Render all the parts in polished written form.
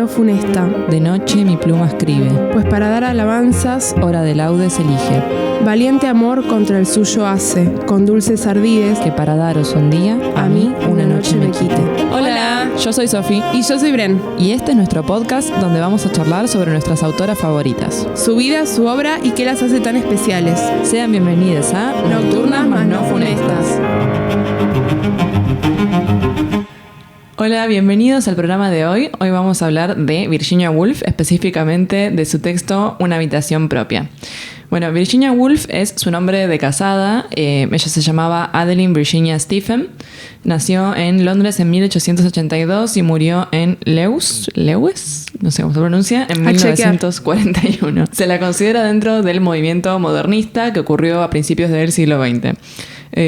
no funesta. De noche mi pluma escribe, Pues para dar alabanzas, hora de laudes elige, valiente amor contra el suyo hace, con dulces ardides, que para daros un día, a mí una noche me quite. Hola, yo soy Sofi Y yo soy Bren. y este es nuestro podcast donde vamos a charlar sobre nuestras autoras favoritas. Su vida, su obra y qué las hace tan especiales. Sean bienvenidas a Nocturnas más no funestas. Hola, bienvenidos al programa de hoy. Hoy vamos a hablar de Virginia Woolf, específicamente de su texto Una habitación propia. Bueno, Virginia Woolf es su nombre de casada. Ella se llamaba Adeline Virginia Stephen. Nació en Londres en 1882 y murió en Lewes, no sé cómo se pronuncia, en 1941. Se la considera dentro del movimiento modernista que ocurrió a principios del siglo XX.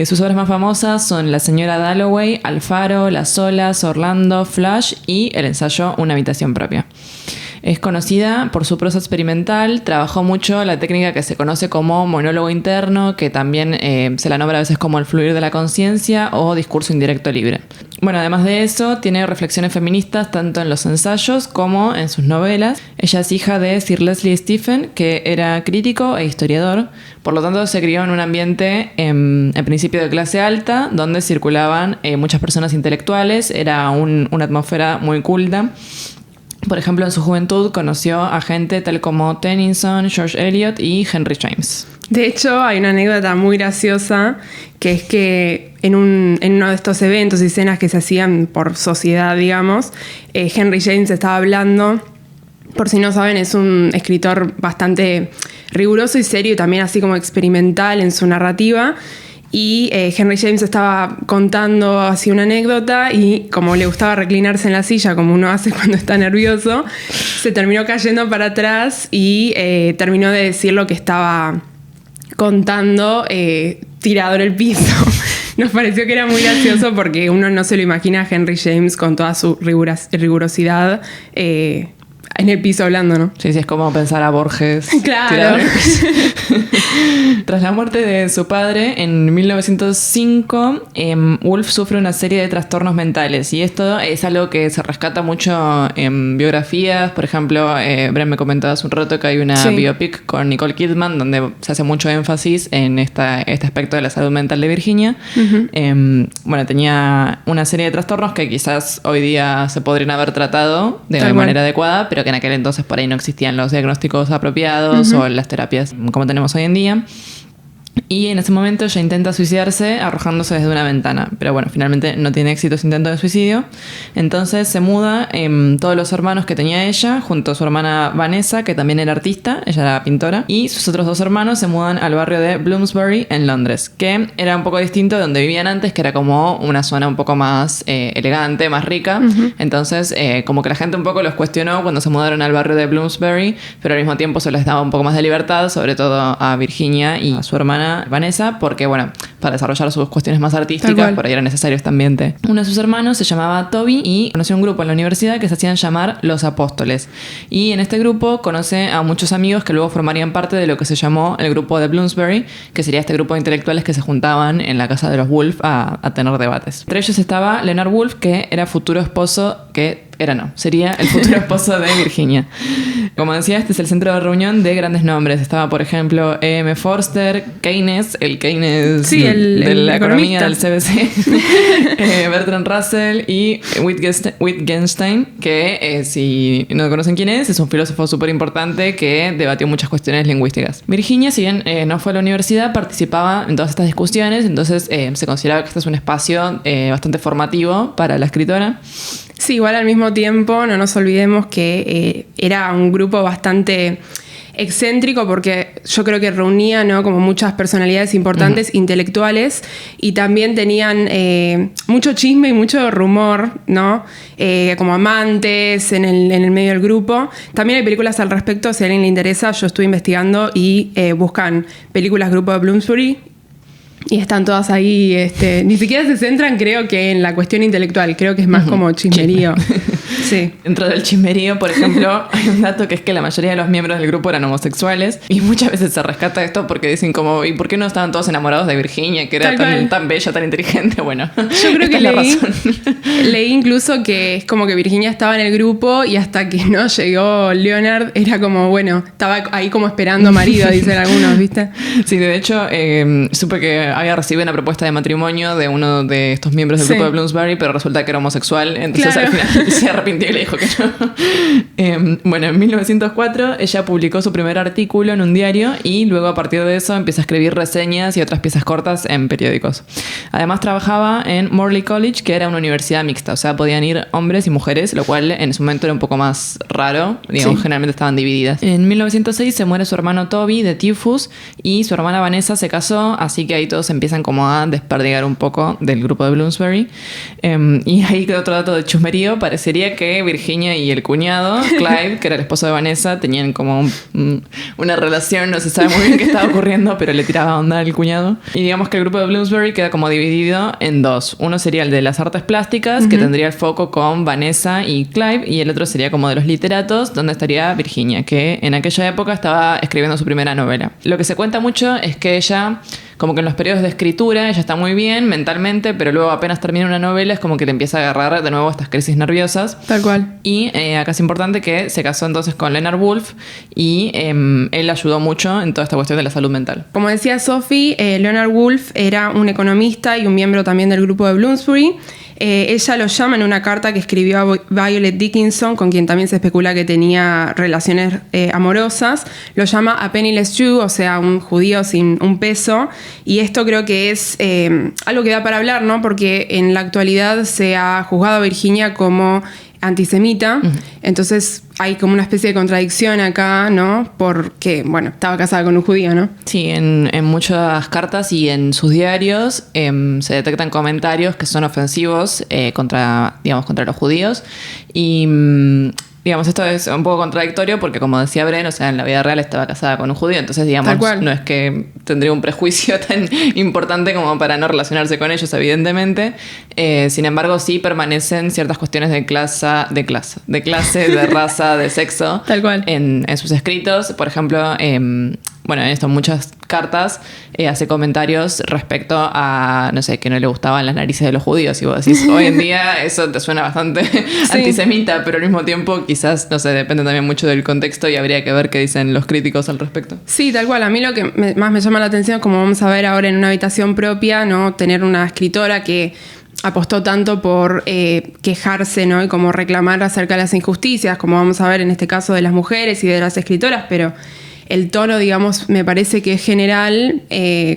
Sus obras más famosas son La señora Dalloway, Alfaro, Las olas, Orlando, Flash y el ensayo Una habitación propia. Es conocida por su prosa experimental, trabajó mucho la técnica que se conoce como monólogo interno, que también se la nombra a veces como el fluir de la conciencia o discurso indirecto libre. Bueno, además de eso, tiene reflexiones feministas tanto en los ensayos como en sus novelas. Ella es hija de Sir Leslie Stephen, que era crítico e historiador, por lo tanto se crió en un ambiente en principio de clase alta, donde circulaban muchas personas intelectuales, era una atmósfera muy culta. Por ejemplo, en su juventud conoció a gente tal como Tennyson, George Eliot y Henry James. De hecho, hay una anécdota muy graciosa, que es que en uno de estos eventos y cenas que se hacían por sociedad, digamos, Henry James estaba hablando. Por si no saben, es un escritor bastante riguroso y serio y también así como experimental en su narrativa. Y Henry James estaba contando así una anécdota y como le gustaba reclinarse en la silla, como uno hace cuando está nervioso, se terminó cayendo para atrás y terminó de decir lo que estaba contando tirado en el piso. Nos pareció que era muy gracioso porque uno no se lo imagina a Henry James con toda su rigurosidad en el piso hablando, ¿no? Sí, es como pensar a Borges. Claro. Tras la muerte de su padre en 1905, Woolf sufre una serie de trastornos mentales y esto es algo que se rescata mucho en biografías. Por ejemplo, Bren me comentaba hace un rato que hay una biopic con Nicole Kidman donde se hace mucho énfasis en este aspecto de la salud mental de Virginia. Uh-huh. Bueno, tenía una serie de trastornos que quizás hoy día se podrían haber tratado de manera adecuada, pero que en aquel entonces por ahí no existían los diagnósticos apropiados o las terapias como tenemos hoy en día. Y en ese momento ella intenta suicidarse arrojándose desde una ventana. Pero bueno, finalmente no tiene éxito su intento de suicidio. Entonces se muda todos los hermanos que tenía ella, junto a su hermana Vanessa, que también era artista, ella era pintora. Y sus otros dos hermanos se mudan al barrio de Bloomsbury, en Londres, que era un poco distinto de donde vivían antes, que era como una zona un poco más elegante, más rica. Uh-huh. Entonces como que la gente un poco los cuestionó cuando se mudaron al barrio de Bloomsbury, pero al mismo tiempo se les daba un poco más de libertad, sobre todo a Virginia y a su hermana Vanessa, porque bueno, para desarrollar sus cuestiones más artísticas, por ahí era necesario este ambiente. Uno de sus hermanos se llamaba Toby y conoció un grupo en la universidad que se hacían llamar Los Apóstoles. Y en este grupo conoce a muchos amigos que luego formarían parte de lo que se llamó el grupo de Bloomsbury, que sería este grupo de intelectuales que se juntaban en la casa de los Woolf a tener debates. Entre ellos estaba Leonard Woolf, que era futuro esposo, sería el futuro esposo de Virginia. Como decía, este es el centro de reunión de grandes nombres. Estaba, por ejemplo, E.M. Forster, Keynes, el Keynes de la economía del CBC, Bertrand Russell y Wittgenstein, que si no conocen quién es un filósofo súper importante que debatió muchas cuestiones lingüísticas. Virginia, si bien no fue a la universidad, participaba en todas estas discusiones, entonces se consideraba que este es un espacio bastante formativo para la escritora. Sí, igual al mismo tiempo no nos olvidemos que era un grupo bastante excéntrico porque yo creo que reunía, ¿no?, como muchas personalidades importantes, intelectuales, y también tenían mucho chisme y mucho rumor, ¿no? Como amantes en el medio del grupo. También hay películas al respecto, si a alguien le interesa, yo estuve investigando y buscan películas Grupo de Bloomsbury. Y están todas ahí, ni siquiera se centran, creo que en la cuestión intelectual, creo que es más como chismerío. Sí. Dentro del chismerío, por ejemplo, hay un dato que es que la mayoría de los miembros del grupo eran homosexuales y muchas veces se rescata esto porque dicen como, ¿y por qué no estaban todos enamorados de Virginia, que era tan bella, tan inteligente? Bueno, yo creo que leí incluso que es como que Virginia estaba en el grupo y hasta que no llegó Leonard era como, bueno, estaba ahí como esperando marido, dicen algunos, ¿viste? Sí, de hecho, supe que había recibido una propuesta de matrimonio de uno de estos miembros del grupo de Bloomsbury, pero resulta que era homosexual, entonces al final se arrepintió y le dijo que no. Bueno, en 1904 ella publicó su primer artículo en un diario y luego a partir de eso empieza a escribir reseñas y otras piezas cortas en periódicos. Además trabajaba en Morley College, que era una universidad mixta, o sea, podían ir hombres y mujeres, lo cual en ese momento era un poco más raro, digamos, generalmente estaban divididas. En 1906 se muere su hermano Toby de tifus y su hermana Vanessa se casó, así que ahí todos empiezan como a desperdigar un poco del grupo de Bloomsbury. Y ahí otro dato de chusmerío, parecería que Virginia y el cuñado, Clive, que era el esposo de Vanessa, tenían como una relación, no se sabe muy bien qué estaba ocurriendo, pero le tiraba onda al cuñado. Y digamos que el grupo de Bloomsbury queda como dividido en dos. Uno sería el de las artes plásticas, que tendría el foco con Vanessa y Clive, y el otro sería como de los literatos, donde estaría Virginia, que en aquella época estaba escribiendo su primera novela. Lo que se cuenta mucho es que ella, como que en los periodos de escritura, ella está muy bien mentalmente, pero luego apenas termina una novela es como que le empieza a agarrar de nuevo estas crisis nerviosas. Tal cual. Y acá es importante que se casó entonces con Leonard Woolf y él ayudó mucho en toda esta cuestión de la salud mental. Como decía Sophie, Leonard Woolf era un economista y un miembro también del grupo de Bloomsbury. Ella lo llama en una carta que escribió a Violet Dickinson, con quien también se especula que tenía relaciones amorosas. Lo llama a penniless Jew, o sea, un judío sin un peso. Y esto creo que es algo que da para hablar, ¿no? Porque en la actualidad se ha juzgado a Virginia como antisemita. Entonces hay como una especie de contradicción acá, ¿no? Porque, bueno, estaba casada con un judío, ¿no? Sí, en muchas cartas y en sus diarios se detectan comentarios que son ofensivos contra los judíos. Y digamos, esto es un poco contradictorio porque, como decía Bren, o sea, en la vida real estaba casada con un judío, entonces, digamos, no es que tendría un prejuicio tan importante como para no relacionarse con ellos, evidentemente. Sin embargo, sí permanecen ciertas cuestiones de clase, de raza, de sexo. Tal cual. En sus escritos. Por ejemplo, bueno, en esto muchas cartas hace comentarios respecto a, no sé, que no le gustaban las narices de los judíos. Y vos decís, hoy en día eso te suena bastante antisemita, pero al mismo tiempo quizás, no sé, depende también mucho del contexto y habría que ver qué dicen los críticos al respecto. Sí, tal cual. A mí lo que más me llama la atención, como vamos a ver ahora en Una habitación propia, ¿no? Tener una escritora que apostó tanto por quejarse, ¿no? Y como reclamar acerca de las injusticias, como vamos a ver en este caso de las mujeres y de las escritoras, pero el tono, digamos, me parece que es general.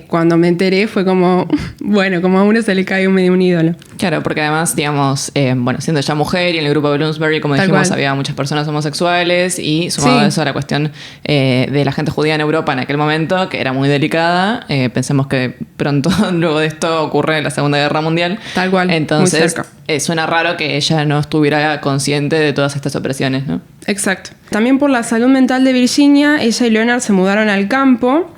Cuando me enteré fue como, bueno, como a uno se le cae un ídolo. Claro, porque además, digamos, bueno, siendo ya mujer y en el grupo de Bloomsbury, como dijimos, había muchas personas homosexuales y sumado a eso a la cuestión de la gente judía en Europa en aquel momento, que era muy delicada. Pensemos que pronto luego de esto ocurre la Segunda Guerra Mundial. Tal cual, entonces, muy cerca. Suena raro que ella no estuviera consciente de todas estas opresiones, ¿no? Exacto. También por la salud mental de Virginia, ella y Leonard se mudaron al campo.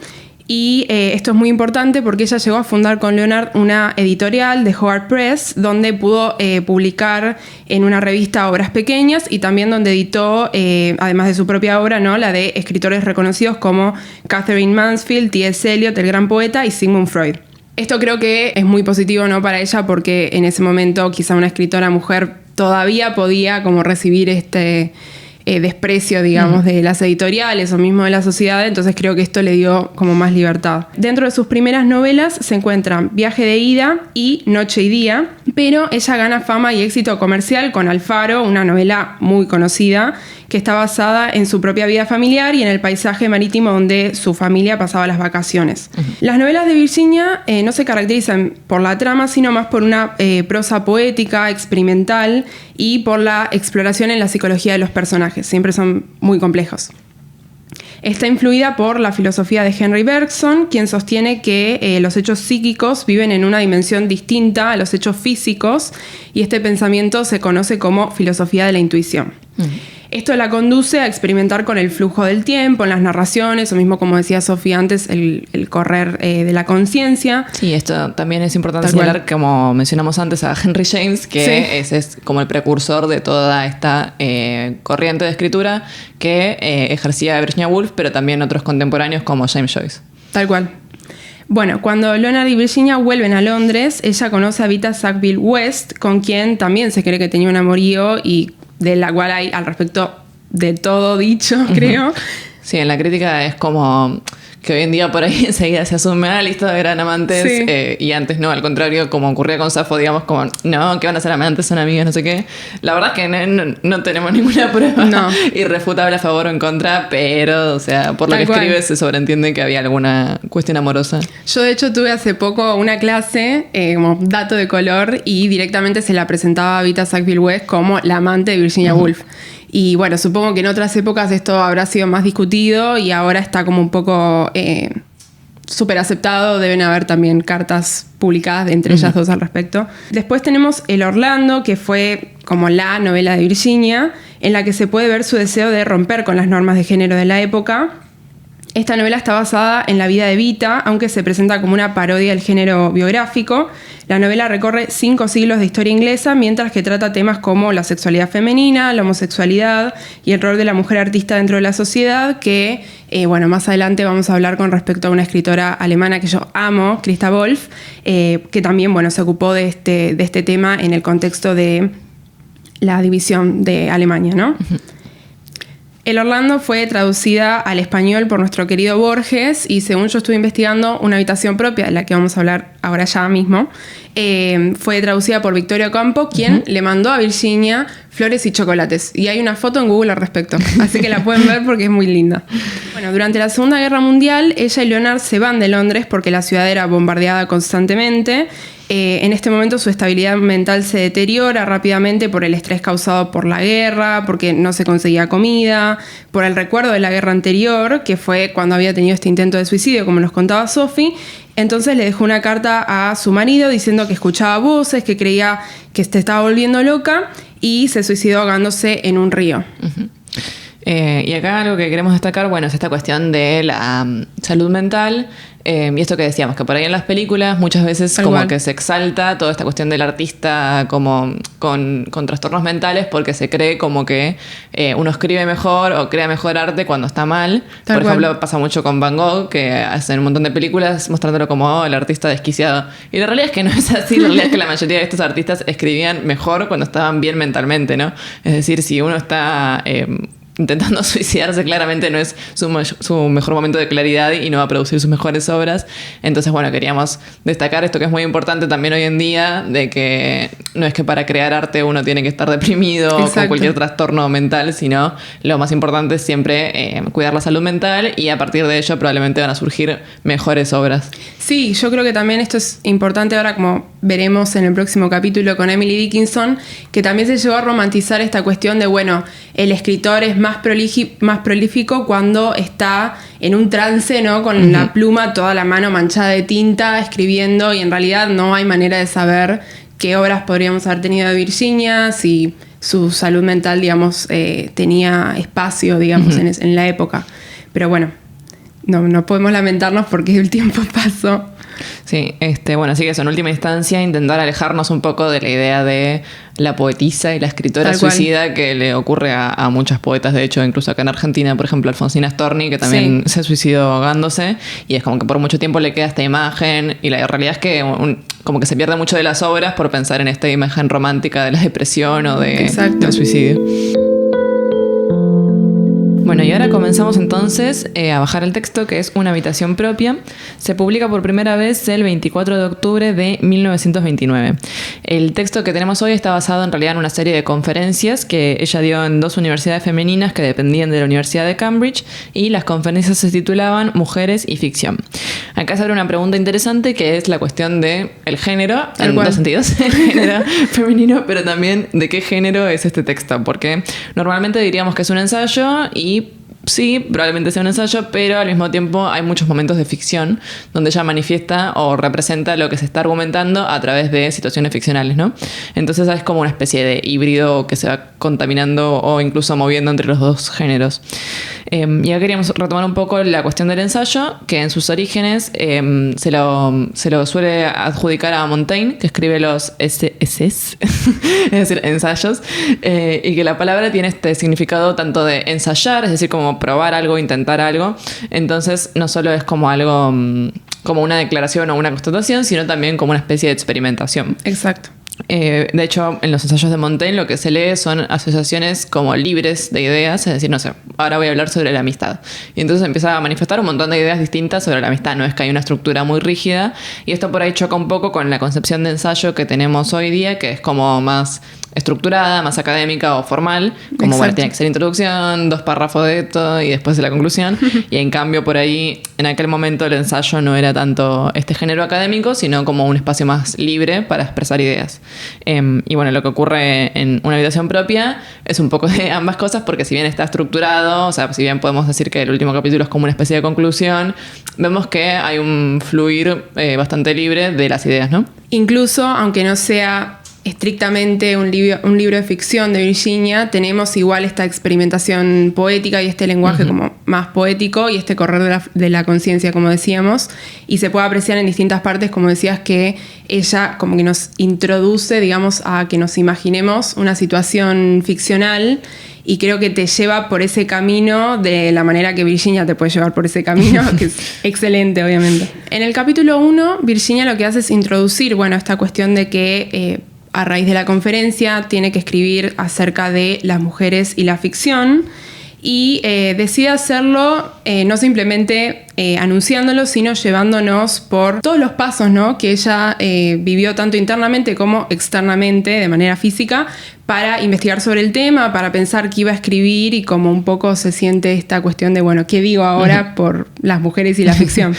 Y esto es muy importante porque ella llegó a fundar con Leonard una editorial de Howard Press, donde pudo publicar en una revista obras pequeñas y también donde editó, además de su propia obra, ¿no? La de escritores reconocidos como Catherine Mansfield, T.S. Eliot, el gran poeta, y Sigmund Freud. Esto creo que es muy positivo, ¿no? Para ella, porque en ese momento quizá una escritora mujer todavía podía como recibir este desprecio, digamos, de las editoriales o mismo de la sociedad. Entonces creo que esto le dio como más libertad. Dentro de sus primeras novelas se encuentran Viaje de ida y Noche y día, pero ella gana fama y éxito comercial con Alfaro, una novela muy conocida que está basada en su propia vida familiar y en el paisaje marítimo donde su familia pasaba las vacaciones. Las novelas de Virginia no se caracterizan por la trama, sino más por una prosa poética, experimental y por la exploración en la psicología de los personajes. Siempre son muy complejos. Está influida por la filosofía de Henry Bergson, quien sostiene que los hechos psíquicos viven en una dimensión distinta a los hechos físicos, y este pensamiento se conoce como filosofía de la intuición. Esto la conduce a experimentar con el flujo del tiempo, en las narraciones, o mismo como decía Sofía antes, el correr de la conciencia. Sí, esto también es importante señalar, como mencionamos antes, a Henry James, que es como el precursor de toda esta corriente de escritura que ejercía Virginia Woolf, pero también otros contemporáneos como James Joyce. Tal cual. Bueno, cuando Leonard y Virginia vuelven a Londres, ella conoce a Vita Sackville West, con quien también se cree que tenía un amorío y de la cual hay al respecto de todo dicho, creo. Sí, en la crítica es como que hoy en día por ahí enseguida se asume, listo, eran amantes, y antes no, al contrario, como ocurría con Safo, digamos, como, no, que van a ser amantes, son amigas, no sé qué. La verdad es que no tenemos ninguna prueba irrefutable a favor o en contra, pero, o sea, por lo que escribe se sobreentiende que había alguna cuestión amorosa. Yo, de hecho, tuve hace poco una clase, como dato de color, y directamente se la presentaba a Vita Sackville West como la amante de Virginia Woolf. Y bueno, supongo que en otras épocas esto habrá sido más discutido y ahora está como un poco súper aceptado. Deben haber también cartas publicadas entre ellas dos al respecto. Después tenemos El Orlando, que fue como la novela de Virginia, en la que se puede ver su deseo de romper con las normas de género de la época. Esta novela está basada en la vida de Vita, aunque se presenta como una parodia del género biográfico. La novela recorre 5 siglos de historia inglesa, mientras que trata temas como la sexualidad femenina, la homosexualidad y el rol de la mujer artista dentro de la sociedad, que, más adelante vamos a hablar con respecto a una escritora alemana que yo amo, Christa Wolf, que también, se ocupó de este tema en el contexto de la división de Alemania, ¿no? Uh-huh. El Orlando fue traducida al español por nuestro querido Borges y, según yo estuve investigando, Una habitación propia, de la que vamos a hablar ahora ya mismo, fue traducida por Victoria Ocampo, quien le mandó a Virginia flores y chocolates. Y hay una foto en Google al respecto, así que la pueden ver porque es muy linda. Bueno, durante la Segunda Guerra Mundial, ella y Leonard se van de Londres porque la ciudad era bombardeada constantemente. En este momento su estabilidad mental se deteriora rápidamente por el estrés causado por la guerra, porque no se conseguía comida, por el recuerdo de la guerra anterior, que fue cuando había tenido este intento de suicidio, como nos contaba Sophie. Entonces le dejó una carta a su marido diciendo que escuchaba voces, que creía que se estaba volviendo loca y se suicidó ahogándose en un río. Uh-huh. Y acá algo que queremos destacar, es esta cuestión de la salud mental. Y esto que decíamos, que por ahí en las películas muchas veces como que se exalta toda esta cuestión del artista como con trastornos mentales porque se cree como que uno escribe mejor o crea mejor arte cuando está mal. Por ejemplo, pasa mucho con Van Gogh, que hacen un montón de películas mostrándolo como el artista desquiciado. Y la realidad es que no es así. La realidad es que la mayoría de estos artistas escribían mejor cuando estaban bien mentalmente, ¿no? Es decir, si uno está intentando suicidarse, claramente no es su mejor momento de claridad y no va a producir sus mejores obras. Entonces, queríamos destacar esto que es muy importante también hoy en día, de que no es que para crear arte uno tiene que estar deprimido o con cualquier trastorno mental, sino lo más importante es siempre cuidar la salud mental y a partir de ello probablemente van a surgir mejores obras. Sí, yo creo que también esto es importante ahora, como veremos en el próximo capítulo con Emily Dickinson, que también se llegó a romantizar esta cuestión de, el escritor es más prolífico cuando está en un trance, ¿no? Con la pluma, toda la mano manchada de tinta, escribiendo, y en realidad no hay manera de saber qué obras podríamos haber tenido de Virginia, si su salud mental, digamos, tenía espacio, digamos, en la época. Pero no podemos lamentarnos porque el tiempo pasó. Sí, así que eso, en última instancia, intentar alejarnos un poco de la idea de la poetisa y la escritora suicida que le ocurre a muchas poetas, de hecho, incluso acá en Argentina, por ejemplo, Alfonsina Storni, que también se suicidó ahogándose, y es como que por mucho tiempo le queda esta imagen, y la realidad es que como que se pierde mucho de las obras por pensar en esta imagen romántica de la depresión o del suicidio. Bueno, y ahora comenzamos entonces a bajar el texto, que es Una habitación propia. Se publica por primera vez el 24 de octubre de 1929. El texto que tenemos hoy está basado en realidad en una serie de conferencias que ella dio en 2 universidades femeninas que dependían de la Universidad de Cambridge, y las conferencias se titulaban Mujeres y ficción. Acá se abre una pregunta interesante, que es la cuestión del género, en 2 sentidos, el género femenino, pero también de qué género es este texto, porque normalmente diríamos que es un ensayo y sí, probablemente sea un ensayo, pero al mismo tiempo hay muchos momentos de ficción donde ella manifiesta o representa lo que se está argumentando a través de situaciones ficcionales, ¿no? Entonces es como una especie de híbrido que se va contaminando o incluso moviendo entre los dos géneros. Y acá queríamos retomar un poco la cuestión del ensayo, que en sus orígenes se lo suele adjudicar a Montaigne, que escribe los essays, es decir, ensayos, y que la palabra tiene este significado tanto de ensayar, es decir, como probar algo, intentar algo. Entonces no solo es como algo, como una declaración o una constatación, sino también como una especie de experimentación. Exacto. De hecho, en los ensayos de Montaigne lo que se lee son asociaciones como libres de ideas, es decir, no sé, ahora voy a hablar sobre la amistad. Y entonces empieza a manifestar un montón de ideas distintas sobre la amistad, no es que hay una estructura muy rígida. Y esto por ahí choca un poco con la concepción de ensayo que tenemos hoy día, que es como más estructurada, más académica o formal, como bueno, tiene que ser introducción, 2 párrafos de esto y después de la conclusión. Y en cambio por ahí, en aquel momento el ensayo no era tanto este género académico, sino como un espacio más libre para expresar ideas. Y bueno, lo que ocurre en una habitación propia es un poco de ambas cosas, porque si bien está estructurado, o sea, si bien podemos decir que el último capítulo es como una especie de conclusión, vemos que hay un fluir bastante libre de las ideas, ¿no? Incluso, aunque no sea estrictamente un libro de ficción de Virginia, tenemos igual esta experimentación poética y este lenguaje como más poético y este correr de la conciencia, como decíamos, y se puede apreciar en distintas partes, como decías, que ella como que nos introduce, digamos, a que nos imaginemos una situación ficcional, y creo que te lleva por ese camino de la manera que Virginia te puede llevar por ese camino, que es excelente, obviamente. En el capítulo 1, Virginia lo que hace es introducir, bueno, esta cuestión de que a raíz de la conferencia tiene que escribir acerca de las mujeres y la ficción, y decide hacerlo no simplemente anunciándolo, sino llevándonos por todos los pasos, ¿no?, que ella vivió tanto internamente como externamente, de manera física, para investigar sobre el tema, para pensar qué iba a escribir, y como un poco se siente esta cuestión de, bueno, ¿qué digo ahora por las mujeres y la ficción?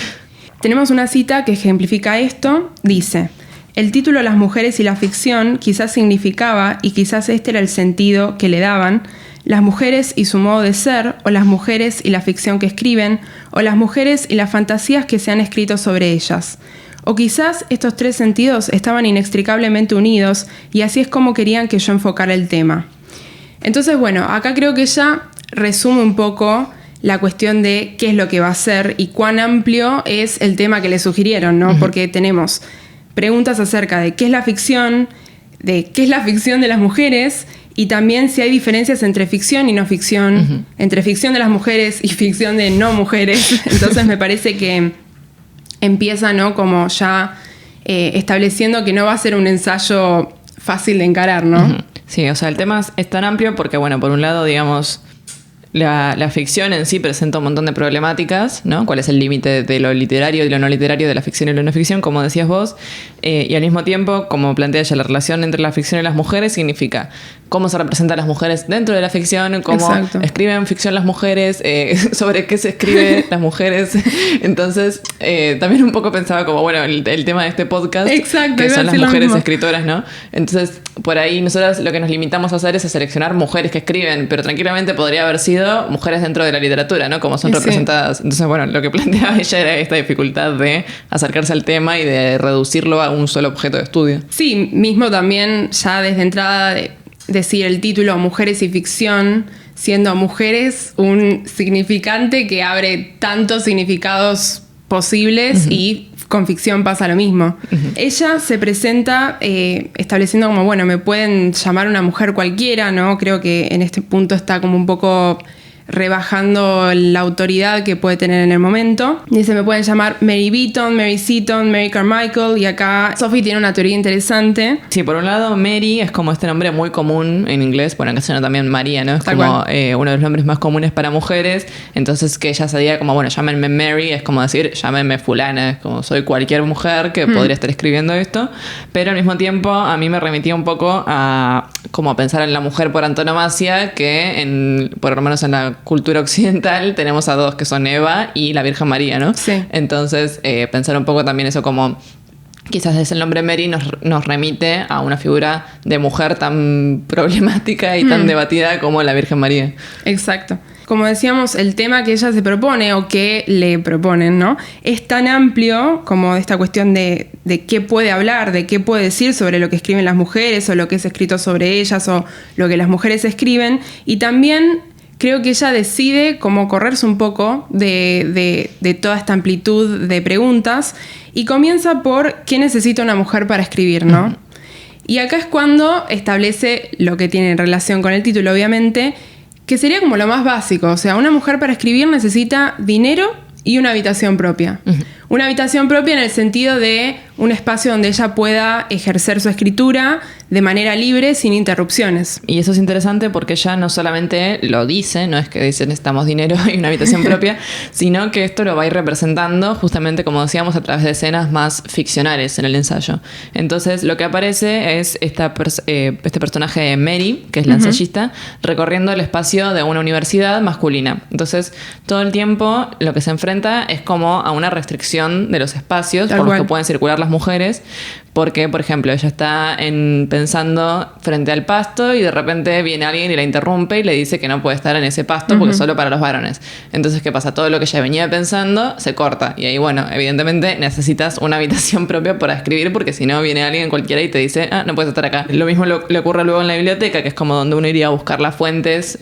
Tenemos una cita que ejemplifica esto. Dice: el título Las mujeres y la ficción quizás significaba, y quizás este era el sentido que le daban, las mujeres y su modo de ser, o las mujeres y la ficción que escriben, o las mujeres y las fantasías que se han escrito sobre ellas. O quizás estos 3 sentidos estaban inextricablemente unidos, y así es como querían que yo enfocara el tema. Entonces, bueno, acá creo que ella resume un poco la cuestión de qué es lo que va a hacer y cuán amplio es el tema que le sugirieron, ¿no? Porque tenemos preguntas acerca de qué es la ficción, de qué es la ficción de las mujeres, y también si hay diferencias entre ficción y no ficción, entre ficción de las mujeres y ficción de no mujeres. Entonces me parece que empieza, ¿no?, como ya estableciendo que no va a ser un ensayo fácil de encarar, ¿no? Sí, o sea, el tema es tan amplio porque, bueno, por un lado, digamos, la ficción en sí presenta un montón de problemáticas, ¿no? ¿Cuál es el límite de lo literario y lo no literario, de la ficción y lo no ficción, como decías vos? Y al mismo tiempo, como plantea ella, la relación entre la ficción y las mujeres significa cómo se representan las mujeres dentro de la ficción, cómo escriben ficción las mujeres, sobre qué se escribe las mujeres. Entonces, también un poco pensaba como, bueno, el tema de este podcast, que son las mujeres escritoras, ¿no? Entonces, por ahí nosotros lo que nos limitamos a hacer es a seleccionar mujeres que escriben, pero tranquilamente podría haber sido mujeres dentro de la literatura, ¿no? Como son representadas. Entonces, bueno, lo que planteaba ella era esta dificultad de acercarse al tema y de reducirlo a un solo objeto de estudio. Sí, mismo también ya desde entrada de decir el título Mujeres y Ficción, siendo mujeres un significante que abre tantos significados posibles, y con ficción pasa lo mismo. Ella se presenta estableciendo como, bueno, me pueden llamar una mujer cualquiera, ¿no? Creo que en este punto está como un poco rebajando la autoridad que puede tener en el momento. Dice, me pueden llamar Mary Beaton, Mary Seaton, Mary Carmichael, y acá Sophie tiene una teoría interesante. Sí, por un lado, Mary es como este nombre muy común en inglés, bueno, en castellano también María, ¿no? Es como uno de los nombres más comunes para mujeres, entonces que ella se diga como, bueno, llámenme Mary, es como decir, llámenme fulana, es como soy cualquier mujer que podría estar escribiendo esto, pero al mismo tiempo a mí me remitía un poco a como a pensar en la mujer por antonomasia, que por lo menos en la cultura occidental tenemos a 2 que son Eva y la Virgen María, ¿no? Sí. Entonces, pensar un poco también eso como quizás desde el nombre Mary nos remite a una figura de mujer tan problemática y tan debatida como la Virgen María. Exacto. Como decíamos, el tema que ella se propone o que le proponen, ¿no? Es tan amplio como esta cuestión de qué puede hablar, de qué puede decir sobre lo que escriben las mujeres o lo que es escrito sobre ellas o lo que las mujeres escriben. Y también creo que ella decide como correrse un poco de toda esta amplitud de preguntas y comienza por ¿qué necesita una mujer para escribir, no? Y acá es cuando establece lo que tiene en relación con el título, obviamente, que sería como lo más básico. O sea, una mujer para escribir necesita dinero y una habitación propia. Una habitación propia en el sentido de un espacio donde ella pueda ejercer su escritura de manera libre, sin interrupciones. Y eso es interesante porque ella no solamente lo dice, no es que dice necesitamos dinero y una habitación propia, sino que esto lo va a ir representando justamente, como decíamos, a través de escenas más ficcionales en el ensayo. Entonces lo que aparece es este personaje de Mary, que es la ensayista, recorriendo el espacio de una universidad masculina. Entonces todo el tiempo lo que se enfrenta es como a una restricción de los espacios por los que pueden circular las mujeres, porque, por ejemplo, ella está pensando frente al pasto y de repente viene alguien y la interrumpe y le dice que no puede estar en ese pasto porque es solo para los varones. Entonces, ¿qué pasa? Todo lo que ella venía pensando se corta. Y ahí, bueno, evidentemente necesitas una habitación propia para escribir porque si no viene alguien cualquiera y te dice, no puedes estar acá. Lo mismo le ocurre luego en la biblioteca, que es como donde uno iría a buscar las fuentes,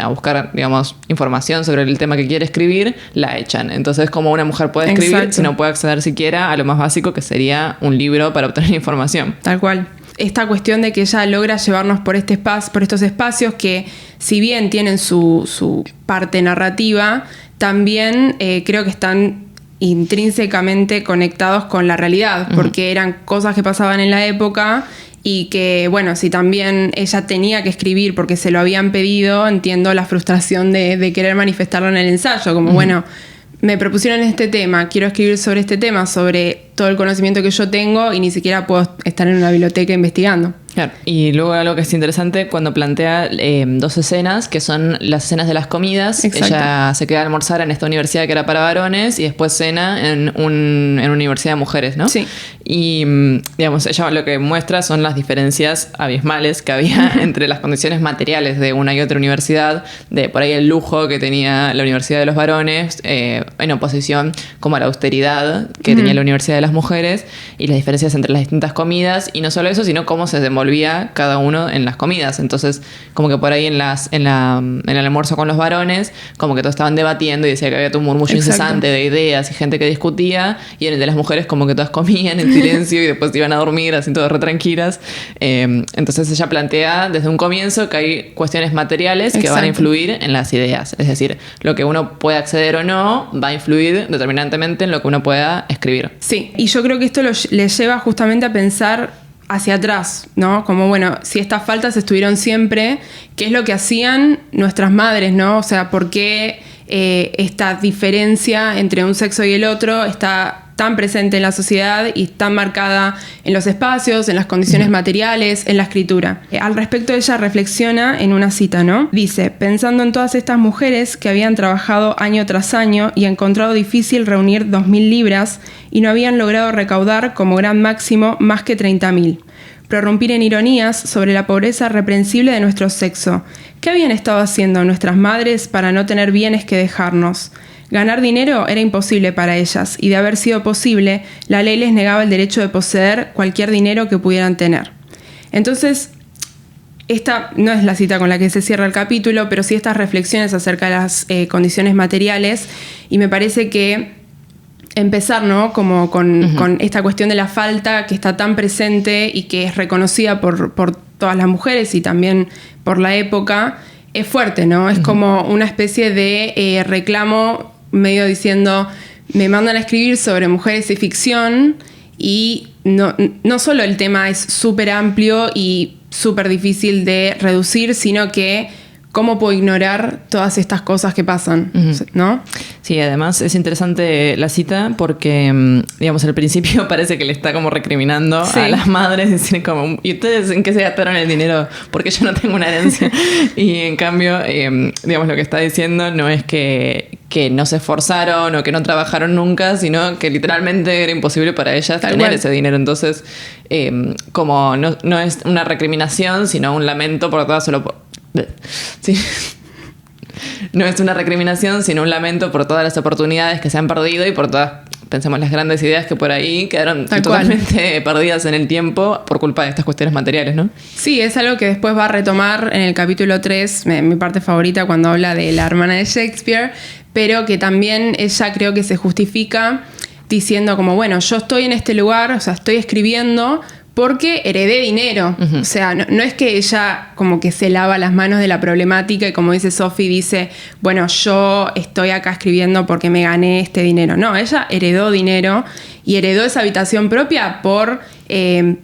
a buscar, digamos, información sobre el tema que quiere escribir, la echan. Entonces, como una mujer puede escribir si no puede acceder siquiera a lo más básico que sería un libro para obtener información. Tal cual. Esta cuestión de que ella logra llevarnos por estos espacios que, si bien tienen su parte narrativa, también creo que están intrínsecamente conectados con la realidad, porque eran cosas que pasaban en la época y que, bueno, si también ella tenía que escribir porque se lo habían pedido, entiendo la frustración de querer manifestarlo en el ensayo, como bueno, me propusieron este tema, quiero escribir sobre este tema, sobre todo el conocimiento que yo tengo y ni siquiera puedo estar en una biblioteca investigando. Claro. Y luego algo que es interesante cuando plantea dos escenas, que son las escenas de las comidas. Exacto. Ella se queda a almorzar en esta universidad que era para varones y después cena en una universidad de mujeres, ¿no? Sí. Y, digamos, ella lo que muestra son las diferencias abismales que había entre las condiciones materiales de una y otra universidad, de por ahí el lujo que tenía la universidad de los varones, en oposición como a la austeridad que tenía la universidad de las mujeres, y las diferencias entre las distintas comidas, y no solo eso, sino cómo se desenvolvía cada uno en las comidas. Entonces, como que por ahí en el almuerzo con los varones, como que todos estaban debatiendo y decía que había un murmullo incesante de ideas y gente que discutía, y en el de las mujeres como que todas comían en silencio y después iban a dormir así todas re tranquilas. Entonces ella plantea desde un comienzo que hay cuestiones materiales que van a influir en las ideas. Es decir, lo que uno puede acceder o no va a influir determinantemente en lo que uno pueda escribir. Sí, y yo creo que esto les lleva justamente a pensar hacia atrás, ¿no? Como, bueno, si estas faltas estuvieron siempre, ¿qué es lo que hacían nuestras madres, ¿no? O sea, ¿por qué esta diferencia entre un sexo y el otro está tan presente en la sociedad y tan marcada en los espacios, en las condiciones materiales, en la escritura? Al respecto, ella reflexiona en una cita, ¿no? Dice, pensando en todas estas mujeres que habían trabajado año tras año y encontrado difícil reunir 2.000 libras y no habían logrado recaudar como gran máximo más que 30.000. Prorrumpir en ironías sobre la pobreza reprensible de nuestro sexo. ¿Qué habían estado haciendo nuestras madres para no tener bienes que dejarnos? Ganar dinero era imposible para ellas, y de haber sido posible, la ley les negaba el derecho de poseer cualquier dinero que pudieran tener. Entonces, esta no es la cita con la que se cierra el capítulo, pero sí estas reflexiones acerca de las condiciones materiales, y me parece que empezar, ¿no? Como con esta cuestión de la falta que está tan presente y que es reconocida por todas las mujeres y también por la época, es fuerte, ¿no? Es como una especie de reclamo medio diciendo, me mandan a escribir sobre mujeres y ficción, y no solo el tema es súper amplio y súper difícil de reducir, sino que ¿cómo puedo ignorar todas estas cosas que pasan? ¿No? Sí, además es interesante la cita porque, digamos, al principio parece que le está como recriminando a las madres, decir como, ¿y ustedes en qué se gastaron el dinero? Porque yo no tengo una herencia. Y en cambio, digamos, lo que está diciendo no es que no se esforzaron o que no trabajaron nunca, sino que literalmente era imposible para ellas tener ese dinero. Entonces, como no es una recriminación, sino un lamento por todo solo por... Sí. no es una recriminación, sino un lamento por todas las oportunidades que se han perdido y por todas, pensemos, las grandes ideas que por ahí quedaron totalmente perdidas en el tiempo por culpa de estas cuestiones materiales, ¿no? Sí, es algo que después va a retomar en el capítulo 3, mi parte favorita, cuando habla de la hermana de Shakespeare, pero que también ella creo que se justifica diciendo como, bueno, yo estoy en este lugar, o sea, estoy escribiendo porque heredé dinero. O sea, no es que ella como que se lava las manos de la problemática y, como dice Sophie, dice, bueno, yo estoy acá escribiendo porque me gané este dinero. No, ella heredó dinero y heredó esa habitación propia por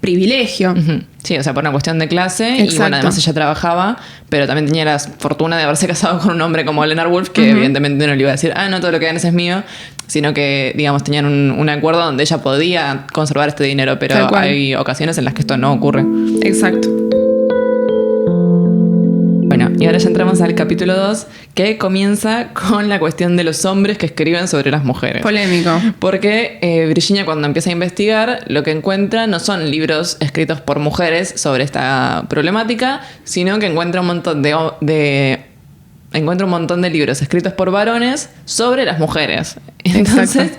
privilegio. Sí, o sea, por una cuestión de clase. Exacto. Y bueno, además ella trabajaba, pero también tenía la fortuna de haberse casado con un hombre como Leonard Woolf, que evidentemente no le iba a decir, no, todo lo que ganes es mío, sino que, digamos, tenían un acuerdo donde ella podía conservar este dinero, pero hay ocasiones en las que esto no ocurre. Exacto. Bueno, y ahora ya entramos al capítulo 2, que comienza con la cuestión de los hombres que escriben sobre las mujeres. Polémico. Porque Virginia, cuando empieza a investigar, lo que encuentra no son libros escritos por mujeres sobre esta problemática, sino que encuentra un montón de libros escritos por varones sobre las mujeres. Entonces,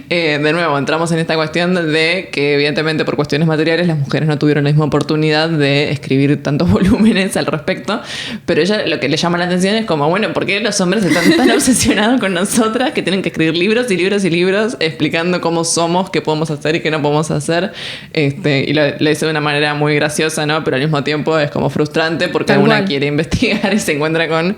de nuevo, entramos en esta cuestión de que evidentemente por cuestiones materiales las mujeres no tuvieron la misma oportunidad de escribir tantos volúmenes al respecto, pero ella lo que le llama la atención es como, bueno, ¿por qué los hombres están tan obsesionados con nosotras que tienen que escribir libros y libros y libros explicando cómo somos, qué podemos hacer y qué no podemos hacer? Y lo dice de una manera muy graciosa, ¿no? Pero al mismo tiempo es como frustrante porque una quiere investigar y se encuentra con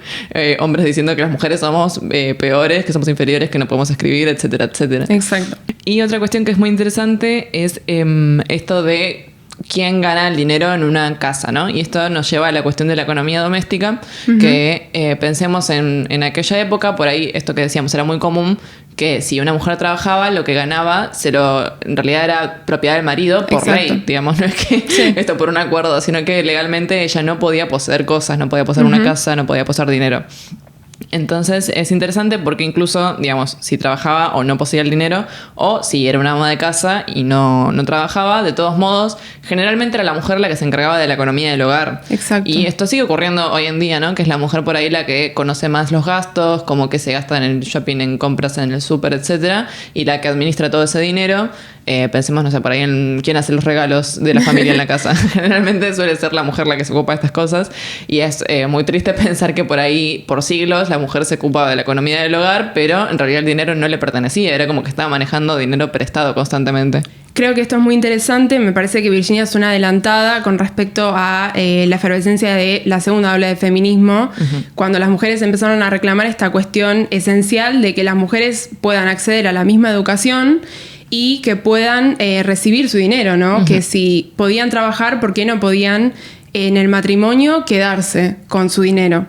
hombres diciendo que las mujeres somos peores, que somos inferiores, que no podemos escribir, etcétera, etcétera. Exacto. Y otra cuestión que es muy interesante es esto de quién gana el dinero en una casa, ¿no? Y esto nos lleva a la cuestión de la economía doméstica, que pensemos en aquella época, por ahí esto que decíamos era muy común, que si una mujer trabajaba, lo que ganaba en realidad era propiedad del marido por ley, digamos, no es que esto por un acuerdo, sino que legalmente ella no podía poseer cosas, no podía poseer una casa, no podía poseer dinero. Entonces es interesante porque incluso, digamos, si trabajaba o no poseía el dinero, o si era una ama de casa y no trabajaba, de todos modos, generalmente era la mujer la que se encargaba de la economía del hogar. Exacto. Y esto sigue ocurriendo hoy en día, ¿no? Que es la mujer por ahí la que conoce más los gastos, como que se gasta en el shopping, en compras, en el súper, etcétera, y la que administra todo ese dinero. Pensemos, no sé, por ahí en quién hace los regalos de la familia en la casa. Generalmente suele ser la mujer la que se ocupa de estas cosas y es muy triste pensar que por ahí, por siglos, la mujer se ocupaba de la economía del hogar, pero en realidad el dinero no le pertenecía, era como que estaba manejando dinero prestado constantemente. Creo que esto es muy interesante, me parece que Virginia es una adelantada con respecto a la efervescencia de la segunda ola de feminismo, cuando las mujeres empezaron a reclamar esta cuestión esencial de que las mujeres puedan acceder a la misma educación y que puedan recibir su dinero, ¿no? Que si podían trabajar, ¿por qué no podían en el matrimonio quedarse con su dinero?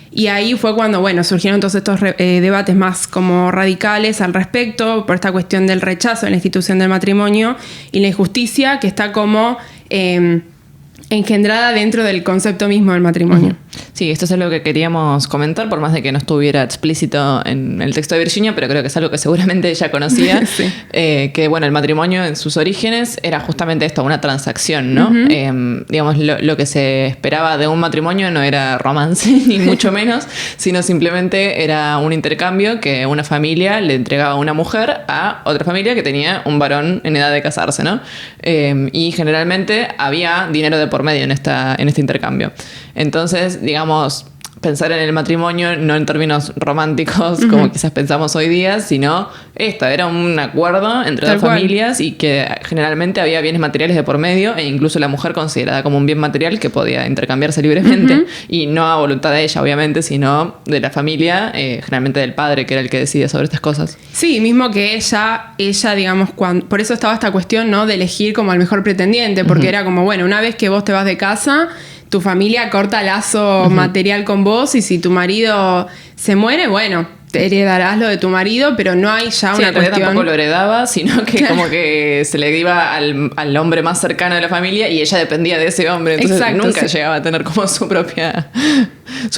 Y ahí fue cuando, bueno, surgieron todos estos debates más como radicales al respecto, por esta cuestión del rechazo de la institución del matrimonio y la injusticia que está como engendrada dentro del concepto mismo del matrimonio. Sí, esto es algo que queríamos comentar, por más de que no estuviera explícito en el texto de Virginia, pero creo que es algo que seguramente ella conocía, que bueno, el matrimonio en sus orígenes era justamente esto, una transacción, ¿no? Digamos, lo que se esperaba de un matrimonio no era romance, ni mucho menos, sino simplemente era un intercambio que una familia le entregaba a una mujer a otra familia que tenía un varón en edad de casarse, ¿no? Y generalmente había dinero de por medio en este intercambio. Entonces, digamos, pensar en el matrimonio no en términos románticos como quizás pensamos hoy día, sino era un acuerdo entre dos familias y que generalmente había bienes materiales de por medio e incluso la mujer considerada como un bien material que podía intercambiarse libremente y no a voluntad de ella, obviamente, sino de la familia, generalmente del padre, que era el que decide sobre estas cosas. Sí, mismo que ella digamos, por eso estaba esta cuestión, ¿no?, de elegir como al mejor pretendiente, porque era como, bueno, una vez que vos te vas de casa, tu familia corta lazo material con vos y si tu marido se muere, bueno, te heredarás lo de tu marido, pero no hay ya Sí, una en realidad cuestión... tampoco lo heredaba, sino que como que se le iba al hombre más cercano de la familia y ella dependía de ese hombre. Entonces Exacto, nunca sí. llegaba a tener como sus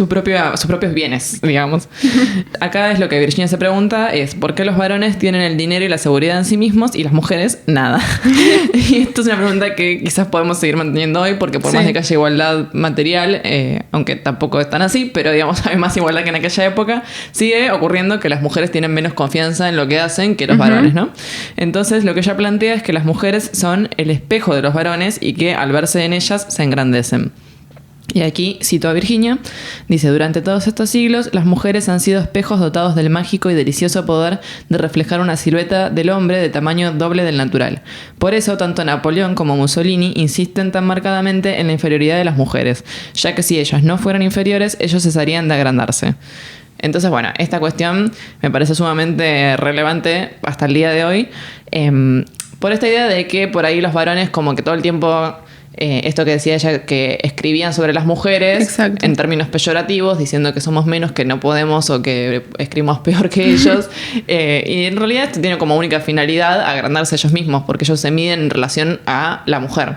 propios bienes, digamos. Acá es lo que Virginia se pregunta, es ¿por qué los varones tienen el dinero y la seguridad en sí mismos y las mujeres nada? Y esto es una pregunta que quizás podemos seguir manteniendo hoy porque por más de que haya igualdad material, aunque tampoco es tan así, pero digamos hay más igualdad que en aquella época, sigue ocurriendo que las mujeres tienen menos confianza en lo que hacen que los varones, ¿no? Entonces lo que ella plantea es que las mujeres son el espejo de los varones y que al verse en ellas se engrandecen. Y aquí cito a Virginia, dice: durante todos estos siglos, las mujeres han sido espejos dotados del mágico y delicioso poder de reflejar una silueta del hombre de tamaño doble del natural. Por eso, tanto Napoleón como Mussolini insisten tan marcadamente en la inferioridad de las mujeres, ya que si ellas no fueran inferiores, ellos cesarían de agrandarse. Entonces, bueno, esta cuestión me parece sumamente relevante hasta el día de hoy, por esta idea de que por ahí los varones como que todo el tiempo... esto que decía ella, que escribían sobre las mujeres. Exacto. En términos peyorativos, diciendo que somos menos, que no podemos o que escribimos peor que ellos. Y en realidad esto tiene como única finalidad agrandarse ellos mismos, porque ellos se miden en relación a la mujer.